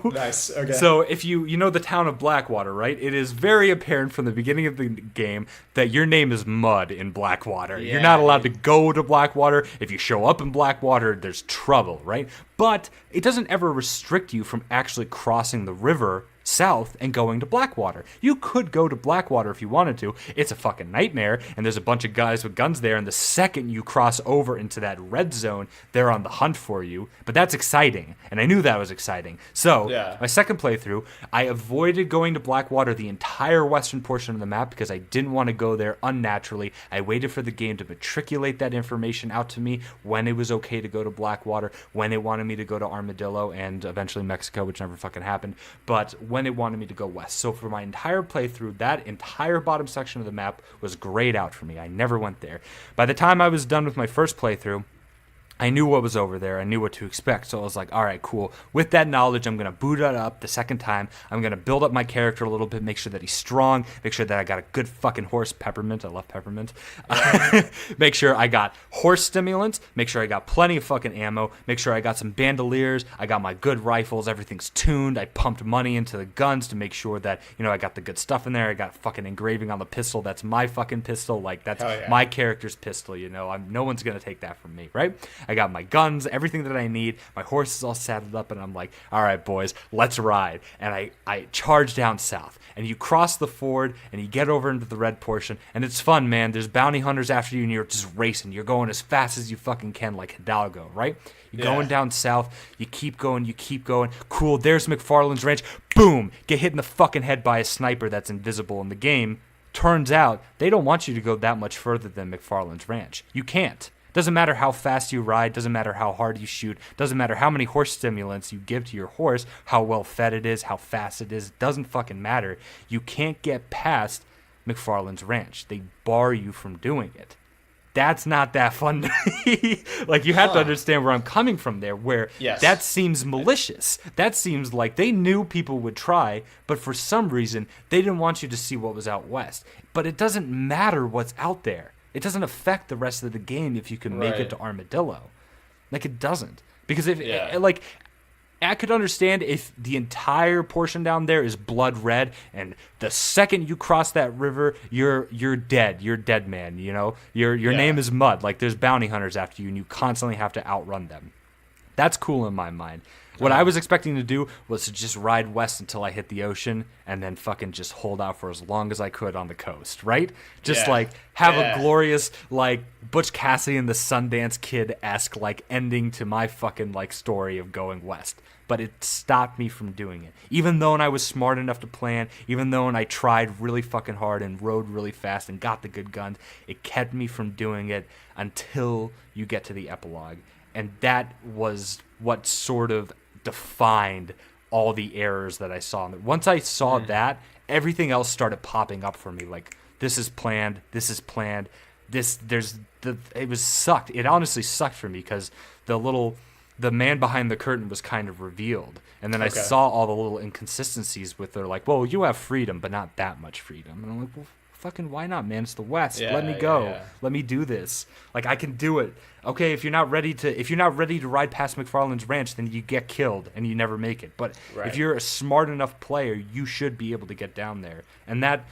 nice. Okay. So if you know the town of Blackwater, right? It is very apparent from the beginning of the game that your name is Mud in Blackwater. You're not allowed to go to Blackwater. If you show up in Blackwater, there's trouble. Right? But it doesn't ever restrict you from actually crossing the river south and going to Blackwater. You could go to Blackwater if you wanted to. It's a fucking nightmare, and there's a bunch of guys with guns there, and the second you cross over into that red zone, they're on the hunt for you. But that's exciting, and I knew that was exciting. So, my second playthrough, I avoided going to Blackwater the entire western portion of the map because I didn't want to go there unnaturally. I waited for the game to matriculate that information out to me when it was okay to go to Blackwater, when it wanted me to go to Armadillo, and eventually Mexico, which never fucking happened. But when it wanted me to go west. So for my entire playthrough, that entire bottom section of the map was grayed out for me. I never went there. By the time I was done with my first playthrough, I knew what was over there. I knew what to expect. So I was like, all right, cool. With that knowledge, I'm going to boot it up the second time. I'm going to build up my character a little bit, make sure that he's strong, make sure that I got a good fucking horse, Peppermint. I love Peppermint. Make sure I got horse stimulants, make sure I got plenty of fucking ammo, make sure I got some bandoliers, I got my good rifles, everything's tuned. I pumped money into the guns to make sure that, I got the good stuff in there. I got fucking engraving on the pistol. That's my fucking pistol. Like, that's my character's pistol, no one's going to take that from me, right? I got my guns, everything that I need. My horse is all saddled up, and I'm like, all right, boys, let's ride. And I charge down south. And you cross the ford, and you get over into the red portion, and it's fun, man. There's bounty hunters after you, and you're just racing. You're going as fast as you fucking can, like Hidalgo, right? You're going down south. You keep going. Cool, there's McFarland's Ranch. Boom! Get hit in the fucking head by a sniper that's invisible in the game. Turns out, they don't want you to go that much further than McFarland's Ranch. You can't. Doesn't matter how fast you ride, doesn't matter how hard you shoot, doesn't matter how many horse stimulants you give to your horse, how well fed it is, how fast it is, doesn't fucking matter. You can't get past McFarland's Ranch. They bar you from doing it. That's not that fun to me. Like, you have to understand where I'm coming from there, where that seems malicious. That seems like they knew people would try, but for some reason, they didn't want you to see what was out west. But it doesn't matter what's out there. It doesn't affect the rest of the game if you can make it to Armadillo. Like, it doesn't. Because I could understand if the entire portion down there is blood red, and the second you cross that river, you're dead. You're dead, man. Your name is Mud. Like, there's bounty hunters after you, and you constantly have to outrun them. That's cool in my mind. What I was expecting to do was to just ride west until I hit the ocean and then fucking just hold out for as long as I could on the coast, right? Just like have a glorious like Butch Cassidy and the Sundance Kid-esque like ending to my fucking like story of going west. But it stopped me from doing it. Even though I was smart enough to plan, even though I tried really fucking hard and rode really fast and got the good guns, it kept me from doing it until you get to the epilogue. And that was what sort of defined all the errors that I saw. Once I saw that, everything else started popping up for me. Like, this is planned. It was sucked. It honestly sucked for me because the man behind the curtain was kind of revealed. And then I saw all the little inconsistencies with they're like, well, you have freedom, but not that much freedom. And I'm like, well, fucking why not, man? It's the West. Let me go. Yeah. Let me do this. Like, I can do it. Okay, if you're not ready to ride past McFarlane's ranch, then you get killed and you never make it. But if you're a smart enough player, you should be able to get down there. And that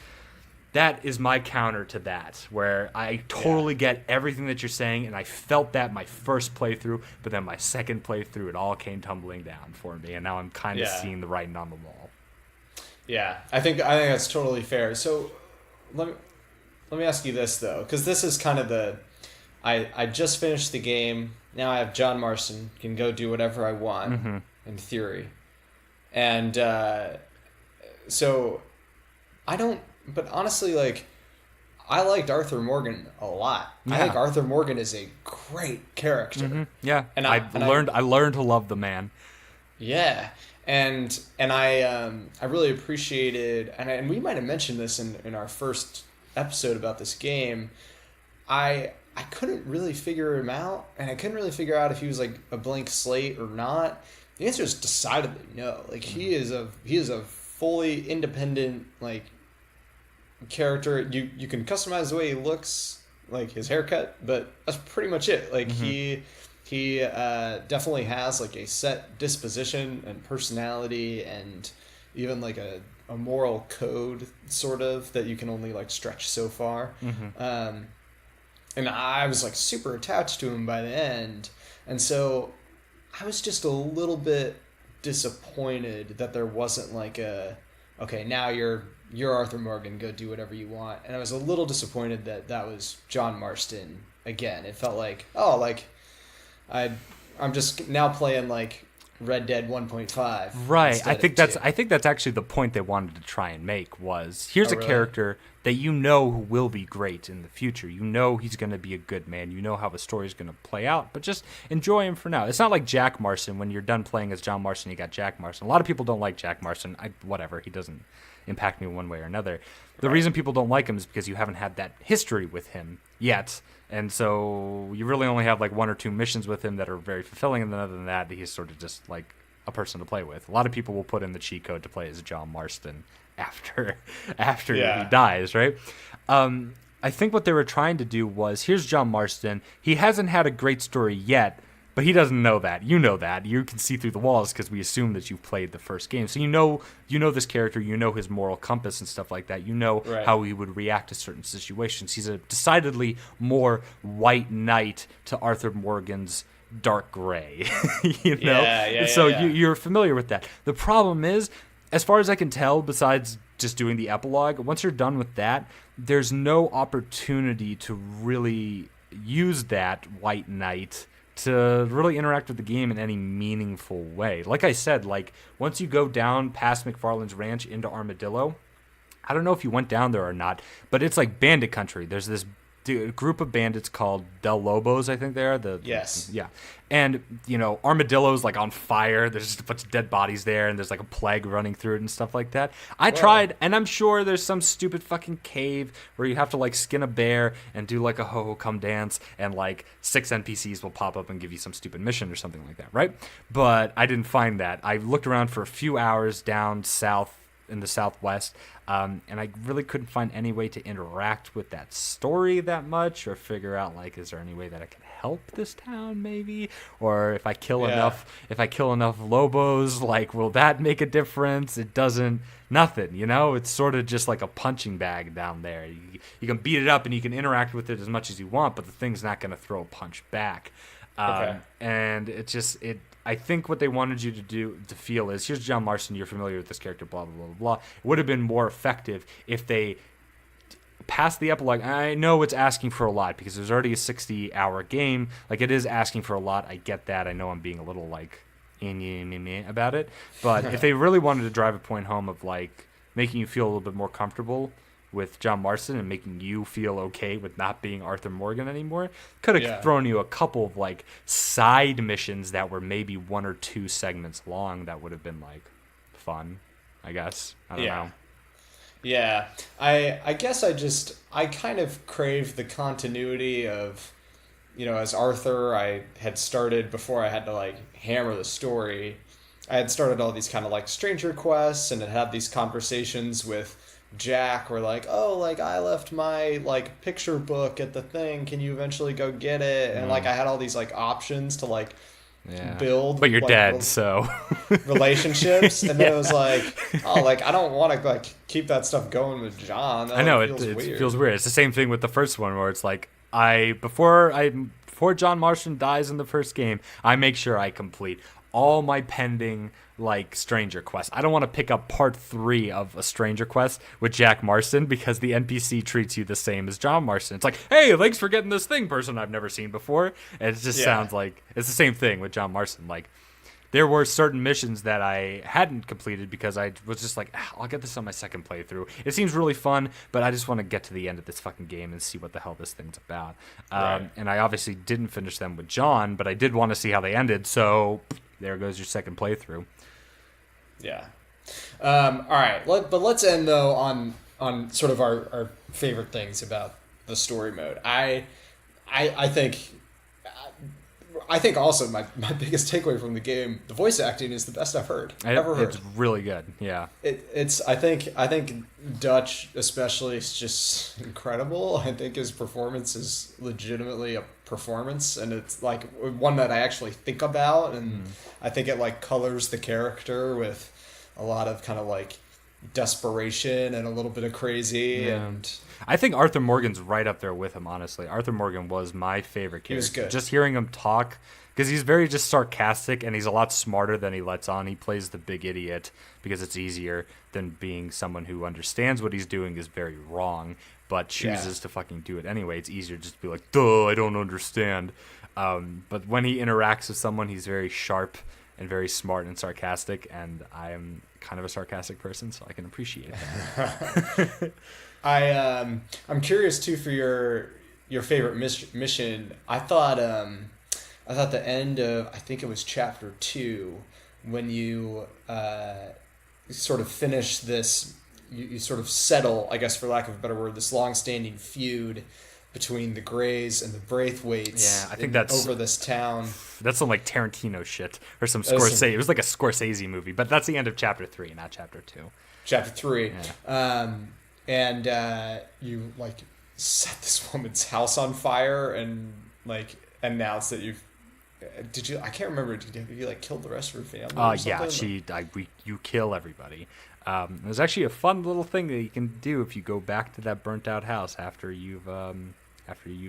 is my counter to that, where I totally get everything that you're saying, and I felt that my first playthrough, but then my second playthrough, it all came tumbling down for me, and now I'm kind of seeing the writing on the wall. Yeah, I think that's totally fair. So let me ask you this though, because this is kind of I just finished the game. Now I have John Marston, can go do whatever I want in theory, and so I don't. But honestly, like, I liked Aurthur Morgan a lot. Yeah. I think Aurthur Morgan is a great character. Yeah, and I learned to love the man. Yeah, and I really appreciated, and we might have mentioned this in our first episode about this game. I couldn't really figure him out, and I couldn't really figure out if he was like a blank slate or not. The answer is decidedly no. Like he is a fully independent like character. You can customize the way he looks, like his haircut, but that's pretty much it. Like he definitely has like a set disposition and personality, and even like a moral code sort of that you can only like stretch so far. And I was like super attached to him by the end, and so I was just a little bit disappointed that there wasn't like okay, now you're Aurthur Morgan, go do whatever you want. And I was a little disappointed that was John Marston again. It felt like, I'm just now playing like Red Dead 1.5. Right. I think that's actually the point they wanted to try and make was here's a character that you know will be great in the future. You know he's going to be a good man. You know how the story's going to play out, but just enjoy him for now. It's not like Jack Marston. When you're done playing as John Marston, you got Jack Marston. A lot of people don't like Jack Marston. Whatever. He doesn't impact me one way or another. The reason people don't like him is because you haven't had that history with him yet. And so you really only have like one or two missions with him that are very fulfilling. And then other than that, he's sort of just like a person to play with. A lot of people will put in the cheat code to play as John Marston after he dies, right? I think what they were trying to do was, here's John Marston. He hasn't had a great story yet, but he doesn't know that. You know that. You can see through the walls because we assume that you've played the first game. So you know this character. You know his moral compass and stuff like that. You know how he would react to certain situations. He's a decidedly more white knight to Aurthur Morgan's dark gray. You're familiar with that. The problem is, as far as I can tell, besides just doing the epilogue, once you're done with that, there's no opportunity to really use that white knight to really interact with the game in any meaningful way. Like I said, like once you go down past McFarlane's ranch into Armadillo, I don't know if you went down there or not, but it's like bandit country. There's this group of bandits called Del Lobos, I think they are. Yeah. And, Armadillo's like on fire. There's just a bunch of dead bodies there, and there's like a plague running through it and stuff like that. I tried, and I'm sure there's some stupid fucking cave where you have to like skin a bear and do like a ho-ho come dance, and like 6 NPCs will pop up and give you some stupid mission or something like that, right? But I didn't find that. I looked around for a few hours down south in the Southwest, and I really couldn't find any way to interact with that story that much, or figure out like, is there any way that I can help this town maybe, or if I kill enough Lobos, like, will that make a difference? It doesn't. Nothing. It's sort of just like a punching bag down there. You can beat it up and you can interact with it as much as you want, but the thing's not going to throw a punch back. Okay. And I think what they wanted you to feel is, here's John Marston, you're familiar with this character, blah, blah, blah, blah, blah. It would have been more effective if they passed the epilogue. I know it's asking for a lot because there's already a 60-hour game. Like, it is asking for a lot. I get that. I know I'm being a little, like, about it. But if they really wanted to drive a point home of, like, making you feel a little bit more comfortable with John Marston and making you feel okay with not being Aurthur Morgan anymore, could have thrown you a couple of, like, side missions that were maybe 1 or 2 segments long that would have been, like, fun, I guess. I don't know. Yeah. I guess I kind of crave the continuity of, as Aurthur, I had started before I had to, like, hammer the story. I had started all these kind of, like, stranger quests and had these conversations with Jack were like, oh, like, I left my, like, picture book at the thing, can you eventually go get it? And like I had all these, like, options to, like, build, but you're like, dead, so relationships. And then it was like, oh, like, I don't want to, like, keep that stuff going with John. I know, it feels weird. It's the same thing with the first one where it's like, before John Marston dies in the first game, I make sure I complete all my pending, like, stranger quests. I don't want to pick up part 3 of a stranger quest with Jack Marston because the NPC treats you the same as John Marston. It's like, hey, thanks for getting this thing, person I've never seen before. And it just sounds like it's the same thing with John Marston. Like, there were certain missions that I hadn't completed because I was just like, I'll get this on my second playthrough. It seems really fun, but I just want to get to the end of this fucking game and see what the hell this thing's about. And I obviously didn't finish them with John, but I did want to see how they ended, so there goes your second playthrough. Yeah. All right. But let's end, though, on sort of our favorite things about the story mode. I think also my biggest takeaway from the game, the voice acting is the best I've ever heard. It's really good. Yeah. I think Dutch especially is just incredible. I think his performance is legitimately a performance, and it's like one that I actually think about, and I think it, like, colors the character with a lot of kind of, like, desperation and a little bit of crazy. And I think Aurthur Morgan's right up there with him, honestly. Aurthur Morgan was my favorite character. He was good. Just hearing him talk, because he's very just sarcastic, and he's a lot smarter than he lets on. He plays the big idiot because it's easier than being someone who understands what he's doing is very wrong, but chooses to fucking do it anyway. It's easier just to be like, duh, I don't understand. But when he interacts with someone, he's very sharp and very smart and sarcastic, and I am kind of a sarcastic person, so I can appreciate that. I'm curious too for your favorite mission. I thought the end of, I think it was chapter 2, when you sort of finish this, you sort of settle, I guess for lack of a better word, this long-standing feud between the Greys and the Braithwaites. Yeah, I think that's over this town. That's some, like, Tarantino shit or some Scorsese. It was like a Scorsese movie, but that's the end of chapter 3, not chapter 2. Chapter 3. Yeah. And you, like, set this woman's house on fire and, like, announce that you've. I can't remember. Did you, like, killed the rest of her family? Yeah, you kill everybody. There's actually a fun little thing that you can do if you go back to that burnt out house after you've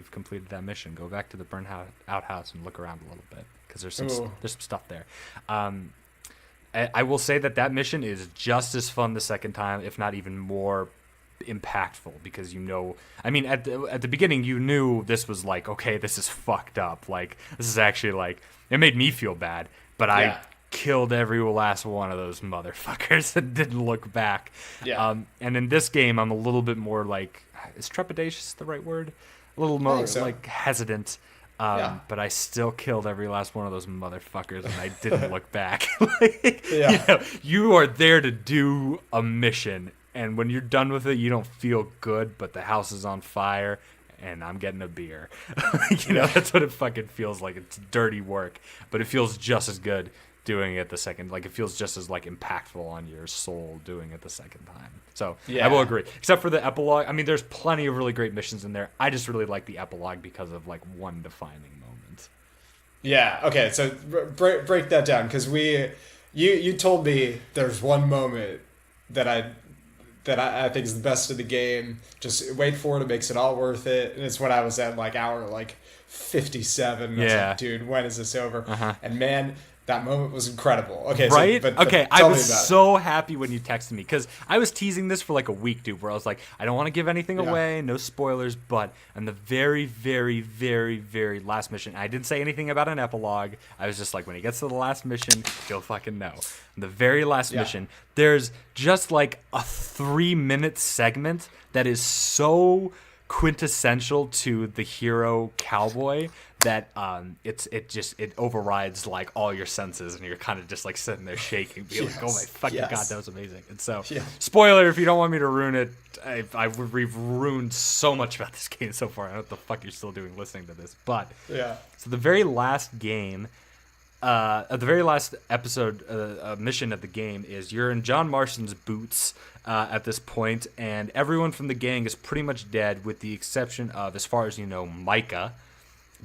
completed that mission. Go back to the burnt out house and look around a little bit because there's some stuff there. I will say that mission is just as fun the second time, if not even more impactful, because I mean, at the beginning you knew this was like, okay, this is fucked up. Like, this is actually, like, it made me feel bad, but I killed every last one of those motherfuckers and didn't look back. Yeah. And in this game, I'm a little bit more, like, is trepidatious the right word? A little more like hesitant. But I still killed every last one of those motherfuckers, and I didn't look back. You are there to do a mission, and when you're done with it, you don't feel good, but the house is on fire, and I'm getting a beer. That's what it fucking feels like. It's dirty work, but it feels just as good doing it the second. Like, it feels just as, like, impactful on your soul doing it the second time. So I will agree, except for the epilogue. I mean, there's plenty of really great missions in there. I just really like the epilogue because of, like, one defining moment. Yeah. Okay. So break that down, because you told me there's one moment that I think is the best of the game. Just wait for it. It makes it all worth it. And it's when I was at, like, hour, like, 57. I was like, dude, when is this over? And man, that moment was incredible. Okay, right? So, okay, I was so happy when you texted me because I was teasing this for like a week, dude, where I was like, I don't want to give anything away, no spoilers, but on the very, very, very, very last mission, I didn't say anything about an epilogue. I was just like, when he gets to the last mission, you'll fucking know. The very last mission, there's just like a 3-minute segment that is so quintessential to the hero cowboy that it overrides like all your senses, and you're kind of just like sitting there shaking, being like, oh my fucking god, that was amazing. And so spoiler if you don't want me to ruin it, we've ruined so much about this game so far. I don't know what the fuck you're still doing listening to this, but so the very last game, the very last episode, mission of the game is you're in John Marston's boots at this point, and everyone from the gang is pretty much dead with the exception of, as far as you know, Micah.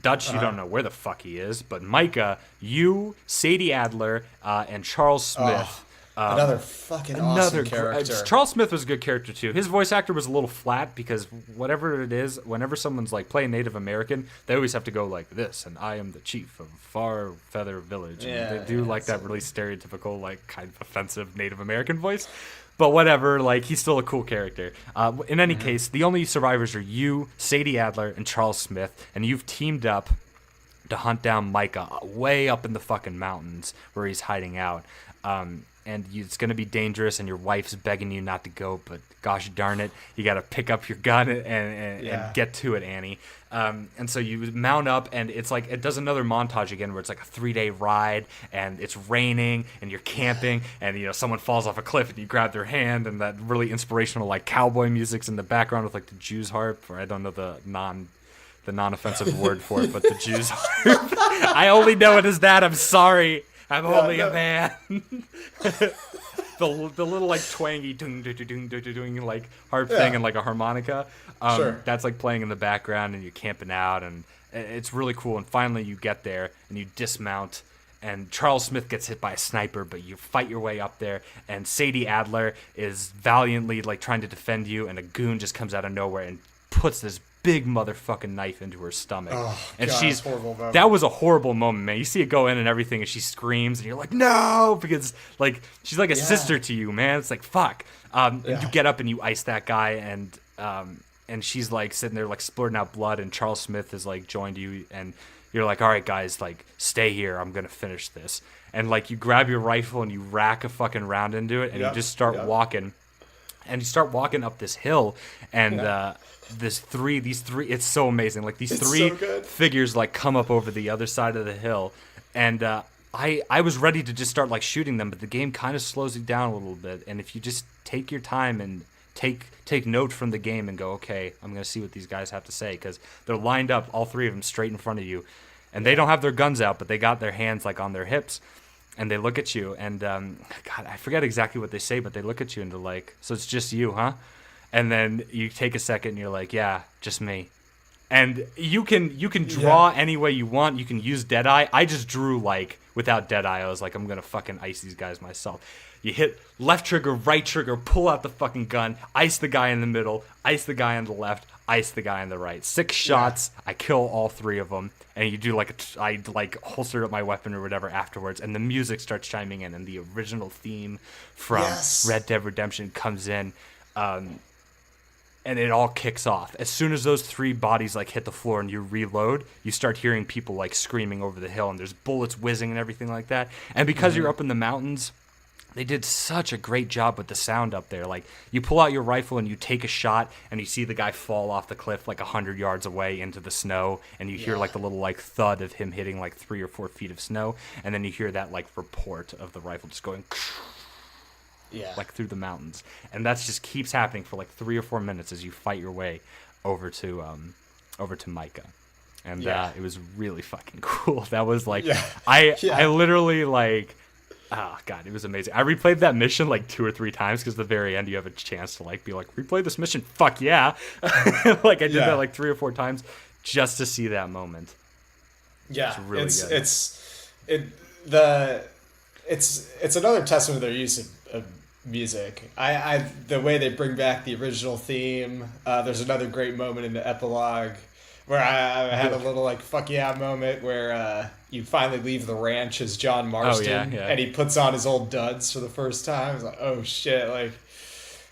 Dutch, you don't know where the fuck he is, but Micah, you, Sadie Adler, and Charles Smith. Another fucking awesome character. Charles Smith was a good character too. His voice actor was a little flat because whatever it is, whenever someone's like playing Native American, they always have to go like this, and I am the chief of Far Feather Village. And they do like that really stereotypical, like kind of offensive Native American voice. But whatever, like, he's still a cool character. In any case, the only survivors are you, Sadie Adler, and Charles Smith, and you've teamed up to hunt down Micah way up in the fucking mountains where he's hiding out. It's going to be dangerous, and your wife's begging you not to go, but gosh darn it, you got to pick up your gun and get to it, Annie. And so you mount up, and it's like it does another montage again where it's like a 3-day ride, and it's raining, and you're camping, and someone falls off a cliff, and you grab their hand, and that really inspirational like cowboy music's in the background with like the Jew's harp, or I don't know the non-offensive word for it, but the Jew's harp. I only know it as that. I'm sorry. I'm only a man. the little like twangy doing like harp thing and like a harmonica. That's like playing in the background, and you're camping out, and it's really cool. And finally you get there and you dismount, and Charles Smith gets hit by a sniper, but you fight your way up there, and Sadie Adler is valiantly like trying to defend you, and a goon just comes out of nowhere and puts this big motherfucking knife into her stomach. And that was a horrible moment, man. You see it go in and everything, and she screams, and you're like, no, because like she's like a sister to you, man. It's like, fuck. And you get up and you ice that guy, and she's like sitting there like splurting out blood, and Charles Smith has like joined you, and you're like, all right guys, like stay here, I'm gonna finish this. And like you grab your rifle and you rack a fucking round into it, and you just start walking, and you start walking up this hill, and these three, it's so amazing. Like these three figures like come up over the other side of the hill, and I was ready to just start like shooting them, but the game kind of slows you down a little bit. And if you just take your time and take note from the game and go, okay, I'm gonna see what these guys have to say, because they're lined up, all three of them, straight in front of you, and they don't have their guns out, but they got their hands like on their hips, and they look at you, and God, I forget exactly what they say, but they look at you and they're like, so it's just you, huh? And then you take a second and you're like, yeah, just me. And you can draw any way you want. You can use Deadeye. I just drew like without Deadeye. I was like, I'm going to fucking ice these guys myself. You hit left trigger, right trigger, pull out the fucking gun, ice the guy in the middle, ice the guy on the left, ice the guy on the right. 6 shots. I kill all 3 of them. And you do like I like holstered up my weapon or whatever afterwards, and the music starts chiming in, and the original theme from Red Dead Redemption comes in. And it all kicks off. As soon as those 3 bodies like hit the floor and you reload, you start hearing people like screaming over the hill, and there's bullets whizzing and everything like that. And because you're up in the mountains, they did such a great job with the sound up there. Like you pull out your rifle and you take a shot, and you see the guy fall off the cliff like 100 yards away into the snow, and you hear like the little like thud of him hitting like 3 or 4 feet of snow, and then you hear that like report of the rifle just going like through the mountains, and that just keeps happening for like 3 or 4 minutes as you fight your way over to Micah, and it was really fucking cool. That was like I literally like, oh god, it was amazing. I replayed that mission like 2 or 3 times because at the very end you have a chance to like be like, replay this mission, fuck yeah. Like I did that like 3 or 4 times just to see that moment. It's really good. It's another testament to their use of music. The way they bring back the original theme. There's another great moment in the epilogue where I had a little like fuck yeah moment where you finally leave the ranch as John Marston, and he puts on his old duds for the first time. It's like, oh shit, like.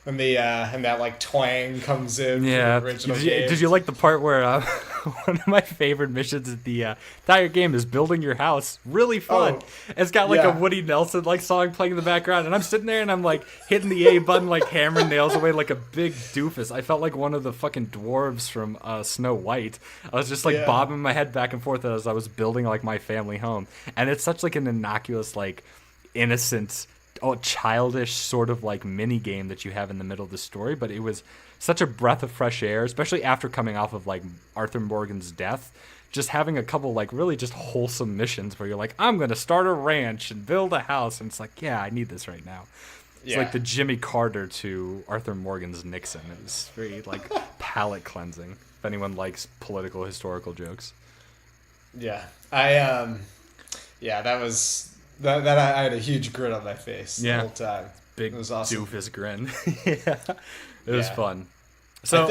And that like twang comes in. Yeah. From the original game. Did you like the part where one of my favorite missions in the entire game is building your house? Really fun. It's got like a Woody Nelson like song playing in the background, and I'm sitting there and I'm like hitting the A button, like hammering nails away like a big doofus. I felt like one of the fucking dwarves from Snow White. I was just like bobbing my head back and forth as I was building like my family home, and it's such like an innocuous, like innocent, childish sort of like mini game that you have in the middle of the story, but it was such a breath of fresh air, especially after coming off of like Arthur Morgan's death. Just having a couple like really just wholesome missions where you're like, I'm gonna start a ranch and build a house, and it's like, yeah, I need this right now. It's like the Jimmy Carter to Arthur Morgan's Nixon. It was very like palate cleansing. If anyone likes political historical jokes. Yeah, that was. That I had a huge grin on my face the whole time. Big it was awesome. Doofus grin. It was fun. So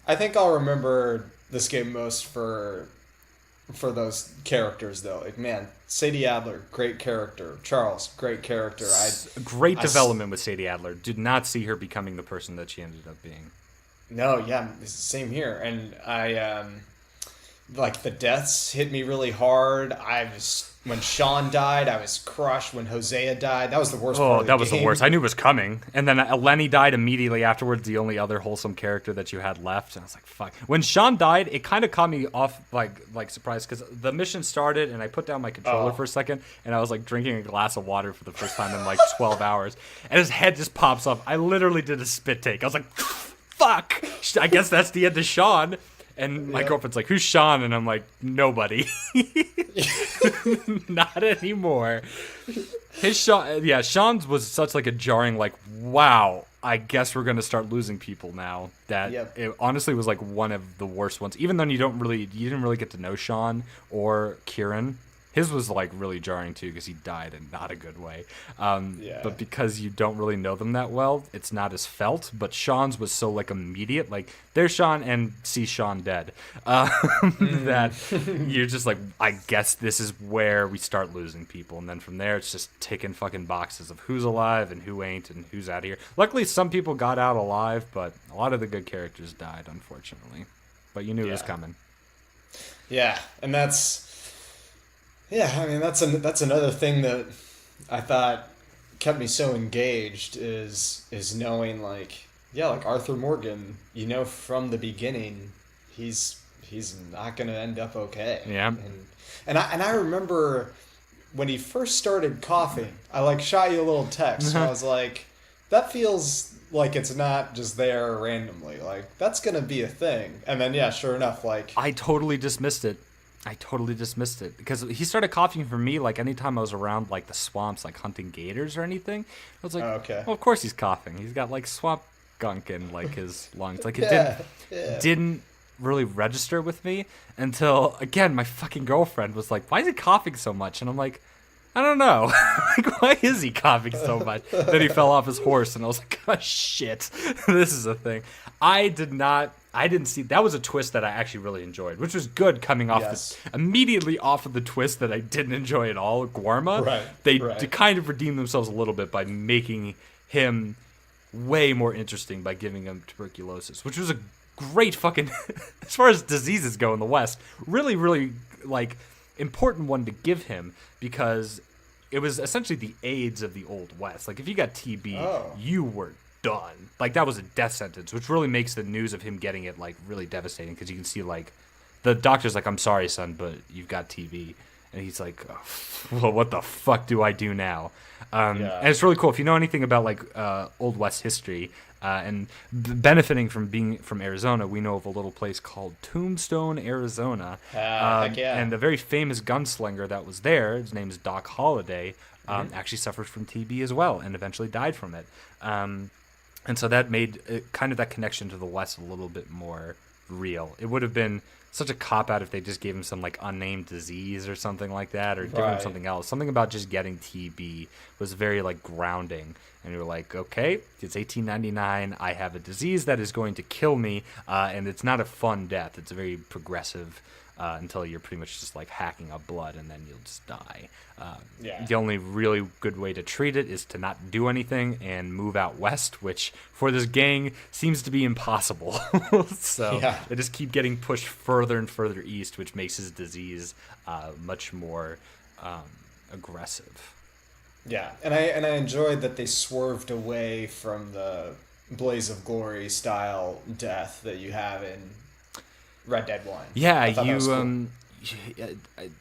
I think I'll remember this game most for those characters though. Like, man, Sadie Adler, great character. Charles, great character. Great development with Sadie Adler. Did not see her becoming the person that she ended up being. No, yeah, same here. And I like the deaths hit me really hard. When Sean died, I was crushed. When Hosea died, that was the worst part of the game. That was the worst. I knew it was coming. And then Lenny died immediately afterwards, the only other wholesome character that you had left. And I was like, fuck. When Sean died, it kind of caught me off, like surprised, because the mission started, and I put down my controller for a second, and I was like drinking a glass of water for the first time in like 12 hours. And his head just pops up. I literally did a spit take. I was like, fuck. I guess that's the end of Sean. And my girlfriend's like, who's Sean? And I'm like, nobody. Not anymore. Sean's was such like a jarring, like, wow, I guess we're going to start losing people now. That it honestly was like one of the worst ones. Even though you didn't really get to know Sean or Kieran. His was like really jarring too because he died in not a good way. But because you don't really know them that well, it's not as felt. But Sean's was so like immediate, like there's Sean and see Sean dead. That you're just like, I guess this is where we start losing people, and then from there it's just ticking fucking boxes of who's alive and who ain't and who's out of here. Luckily, some people got out alive, but a lot of the good characters died, unfortunately. But you knew it was coming. Yeah, and that's. Yeah, I mean that's another thing that I thought kept me so engaged is knowing like Arthur Morgan, from the beginning, he's not gonna end up okay. Yeah. And I remember when he first started coughing, I like shot you a little text. And I was like, that feels like it's not just there randomly. Like that's gonna be a thing. And then sure enough, like I totally dismissed it because he started coughing for me like anytime I was around like the swamps, like hunting gators or anything. I was like, well, of course he's coughing. He's got like swamp gunk in like his lungs. Like it didn't really register with me until again my fucking girlfriend was like, why is he coughing so much? And I'm like, I don't know. Like, why is he coughing so much? Then he fell off his horse, and I was like, oh shit, this is a thing. I didn't see. That was a twist that I actually really enjoyed, which was good coming off immediately off of the twist that I didn't enjoy at all. Guarma, they kind of redeemed themselves a little bit by making him way more interesting by giving him tuberculosis, which was a great fucking, as far as diseases go in the West, really, really like important one to give him because it was essentially the AIDS of the Old West. Like if you got TB, you were done. Like that was a death sentence, which really makes the news of him getting it like really devastating because you can see like the doctor's like, I'm sorry, son, but you've got TB. And he's like, oh, well, what the fuck do I do now? And it's really cool. If you know anything about like Old West history and benefiting from being from Arizona, we know of a little place called Tombstone, Arizona. And a very famous gunslinger that was there, his name is Doc Holliday, actually suffered from TB as well and eventually died from it. And so that made kind of that connection to the West a little bit more real. It would have been such a cop-out if they just gave him some, like, unnamed disease or something like that, or give him something else. Something about just getting TB was very, like, grounding. And you were like, okay, it's 1899, I have a disease that is going to kill me, and it's not a fun death. It's a very progressive, until you're pretty much just, like, hacking up blood, and then you'll just die. The only really good way to treat it is to not do anything and move out west, which for this gang seems to be impossible. So they just keep getting pushed further and further east, which makes his disease much more aggressive. Yeah, and I enjoyed that they swerved away from the Blaze of Glory style death that you have in Red Dead 1. Yeah, cool.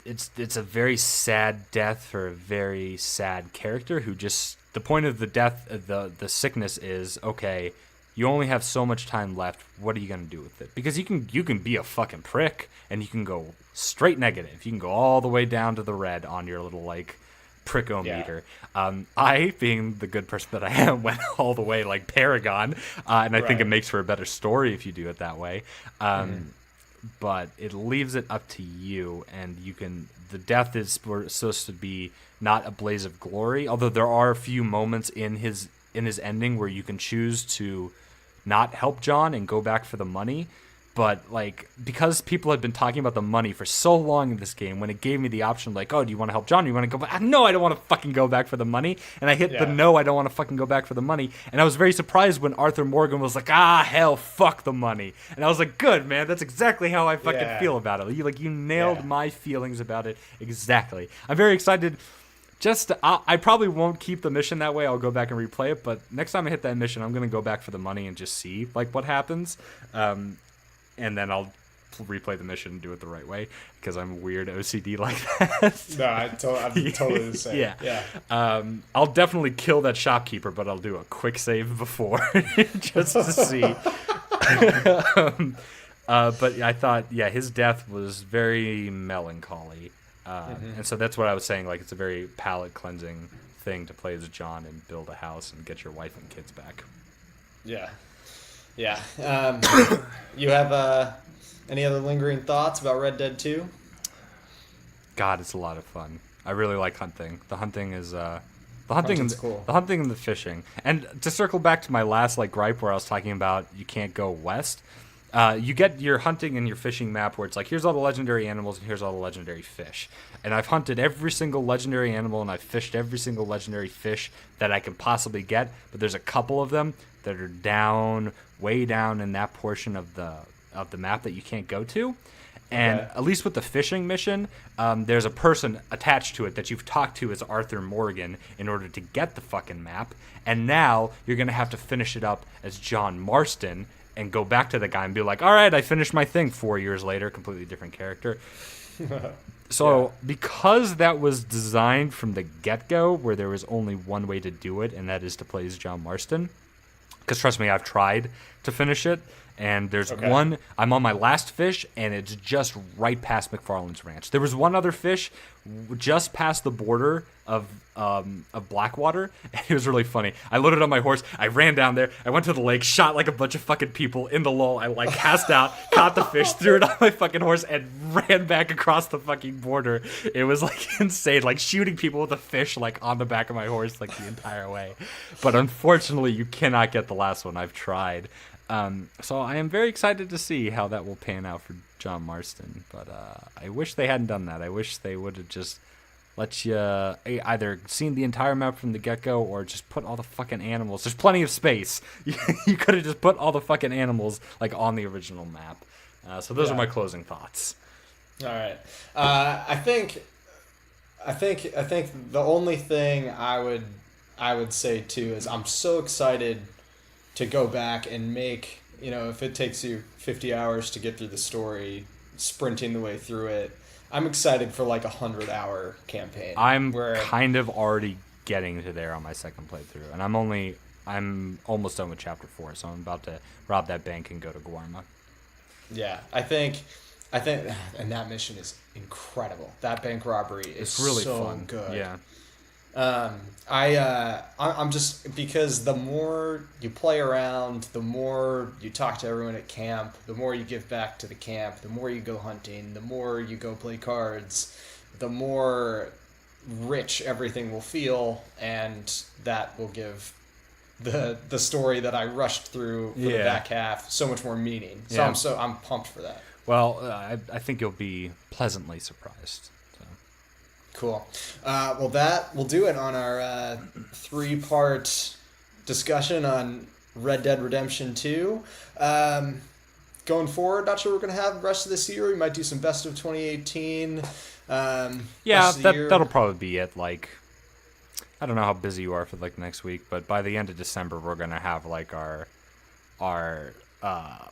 It's a very sad death for a very sad character who just, the point of the death, the sickness is, okay, you only have so much time left. What are you going to do with it? Because you can be a fucking prick and you can go straight negative. You can go all the way down to the red on your little, like, prickometer. I, being the good person that I am, went all the way like Paragon, and I think it makes for a better story if you do it that way. But it leaves it up to you, and you can. The death is supposed to be not a blaze of glory, although there are a few moments in his ending where you can choose to not help John and go back for the money. But, like, because people had been talking about the money for so long in this game, when it gave me the option, like, oh, do you want to help John? Do you want to go back? No, I don't want to fucking go back for the money. And I hit the no, I don't want to fucking go back for the money. And I was very surprised when Aurthur Morgan was like, hell, fuck the money. And I was like, good, man, that's exactly how I fucking feel about it. You nailed my feelings about it exactly. I'm very excited. I probably won't keep the mission that way. I'll go back and replay it. But next time I hit that mission, I'm going to go back for the money and just see, like, what happens. And then I'll replay the mission and do it the right way because I'm weird OCD like that. No, I'm totally the same. Yeah. I'll definitely kill that shopkeeper, but I'll do a quick save before just to see. But I thought, his death was very melancholy. And so that's what I was saying. Like, it's a very palate cleansing thing to play as John and build a house and get your wife and kids back. Yeah. Yeah. You have any other lingering thoughts about Red Dead 2? God, it's a lot of fun. I really like hunting. The hunting is cool. The hunting and the fishing. And to circle back to my last gripe where I was talking about you can't go west. You get your hunting and your fishing map where it's like, here's all the legendary animals and here's all the legendary fish. And I've hunted every single legendary animal and I've fished every single legendary fish that I can possibly get. But there's a couple of them that are way down in that portion of the map that you can't go to. And at least with the fishing mission, there's a person attached to it that you've talked to as Aurthur Morgan in order to get the fucking map. And now you're going to have to finish it up as John Marston and go back to the guy and be like, all right, I finished my thing 4 years later, completely different character. So because that was designed from the get-go where there was only one way to do it, and that is to play as John Marston, because trust me, I've tried to finish it, and there's one, I'm on my last fish, and it's just right past McFarland's ranch. There was one other fish just past the border of Blackwater, and it was really funny. I loaded on my horse, I ran down there, I went to the lake, shot like a bunch of fucking people in the lull, I cast out, caught the fish, threw it on my fucking horse, and ran back across the fucking border. It was insane, shooting people with a fish on the back of my horse the entire way. But unfortunately, you cannot get the last one. I've tried. So I am very excited to see how that will pan out for John Marston. But I wish they hadn't done that. I wish they would have just let you either seen the entire map from the get-go or just put all the fucking animals. There's plenty of space. You could have just put all the fucking animals on the original map. So those are my closing thoughts. All right. I think the only thing I would say too is I'm so excited to go back and make, if it takes you 50 hours to get through the story, sprinting the way through it, I'm excited for a 100-hour campaign. I'm kind of already getting to there on my second playthrough, and I'm almost done with chapter 4, so I'm about to rob that bank and go to Guarma. Yeah, I think, and that mission is incredible. That bank robbery is really so fun. Good. Yeah. I'm just, because the more you play around, the more you talk to everyone at camp, the more you give back to the camp, the more you go hunting, the more you go play cards, the more rich everything will feel, and that will give the story that I rushed through for the back half so much more meaning. So I'm pumped for that. Well, I think you'll be pleasantly surprised. So. Cool. Well, that will do it on our 3-part discussion on Red Dead Redemption 2. Going forward, not sure we're going to have the rest of this year. We might do some best of 2018. That'll probably be it. Like, I don't know how busy you are for like next week, but by the end of December, we're going to have like our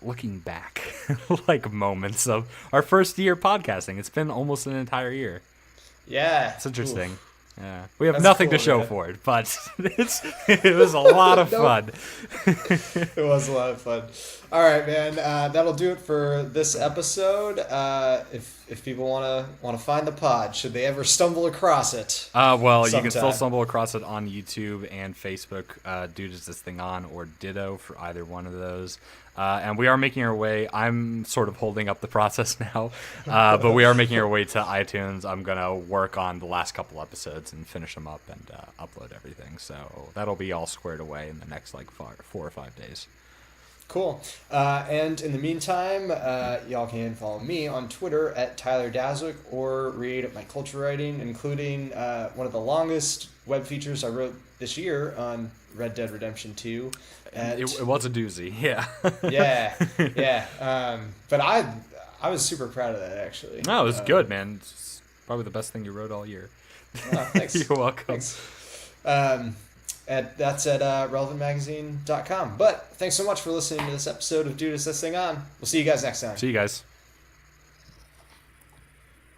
looking back like moments of our first year podcasting. It's been almost an entire year. Yeah, it's interesting. Oof. Yeah, we have nothing to show for it, but it was a lot of fun. It was a lot of fun. All right, man. That'll do it for this episode. If people want to find the pod, should they ever stumble across it? Well, sometime. You can still stumble across it on YouTube and Facebook. Dude, is this thing on, or Ditto for either one of those. And we are making our way. I'm sort of holding up the process now, but we are making our way to iTunes. I'm going to work on the last couple episodes and finish them up and upload everything. So that'll be all squared away in the next like 4 or 5 days. Cool. And in the meantime, y'all can follow me on Twitter at Tyler Daswick, or read my culture writing, including one of the longest web features I wrote this year on Red Dead Redemption 2. It was a doozy, yeah. yeah. But I was super proud of that, actually. No, it was good, man. It's probably the best thing you wrote all year. Thanks. You're welcome. Thanks. That's at relevantmagazine.com. But thanks so much for listening to this episode of Dude, Is This Thing On? We'll see you guys next time. See you guys.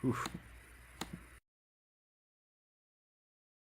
Oof.